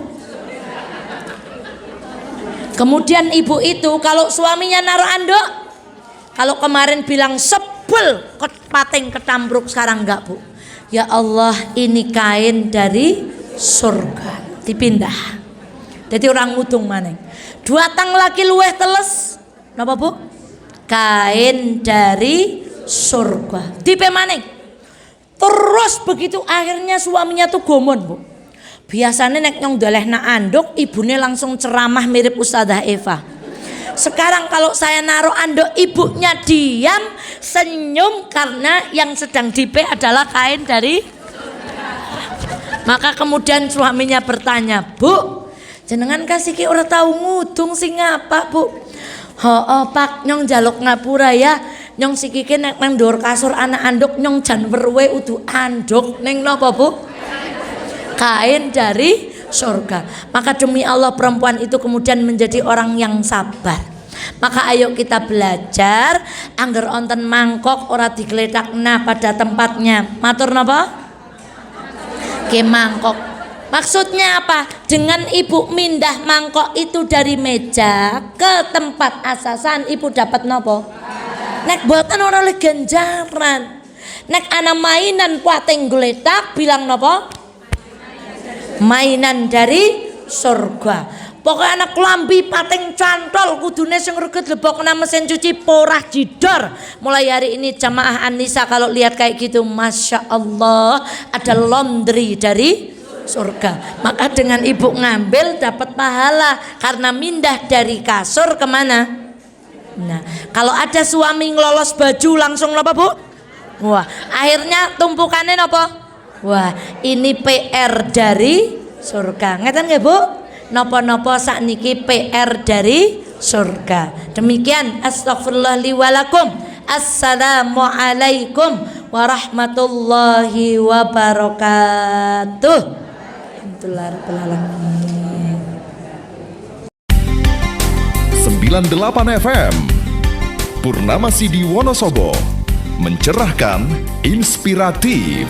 A: Kemudian ibu itu kalau suaminya naruh anduk, kalau kemarin bilang sebel pating ketambruk, sekarang enggak, Bu. Ya Allah, ini kain dari surga. Dipindah. Jadi orang ngudung maneng. Dua tang lagi luweh teles. Napa, Bu? Kain dari surga. Dipe maneng. Terus begitu akhirnya suaminya tuh gomon, Bu. Biasanya nek nyong dolehna anduk, ibune langsung ceramah mirip Ustazah Eva. Sekarang kalau saya naruh anduk, ibunya diam, senyum karena yang sedang dipe adalah kain dari. Maka kemudian suaminya bertanya, Bu, jenengan kasih ki ora tahu ngudung sing apa, Bu? Pak, nyong jaluk ngapura ya. Nyong sikike nek nang ndhuwur kasur anak anduk nyong jan weruhe udu anduk ning napa, Bu? Kain dari surga. Maka demi Allah perempuan itu kemudian menjadi orang yang sabar. Maka ayo kita belajar angger onten mangkok ora digledakna pada tempatnya. Matur napa? Ke mangkok. Maksudnya apa? Dengan ibu mindah mangkok itu dari meja ke tempat asasan, ibu dapat nopo? Nek boten ora oleh ganjaran. Nek ana mainan pating gledak bilang nopo? Mainan dari surga. Pokoknya anak kelambi pating cantol kudune sing reget lebokna mesin cuci porah jidor. Mulai hari ini jamaah An-Nisa kalau lihat kayak gitu, Masya Allah, ada laundry dari surga. Maka dengan ibu ngambil dapat pahala karena mindah dari kasur kemana? Nah, kalau ada suami ngelolos baju langsung apa, Bu? Wah, akhirnya tumpukannya apa? Wah, ini PR dari surga. Ngeten nggih, Bu? Nopo-nopo sakniki PR dari surga. Demikian, astagfirullah li walakum. Assalamualaikum warahmatullahi wabarakatuh. Alhamdulillahirrahmanirrahim.
B: 98 FM Purnama Sidi Wonosobo, mencerahkan, inspiratif.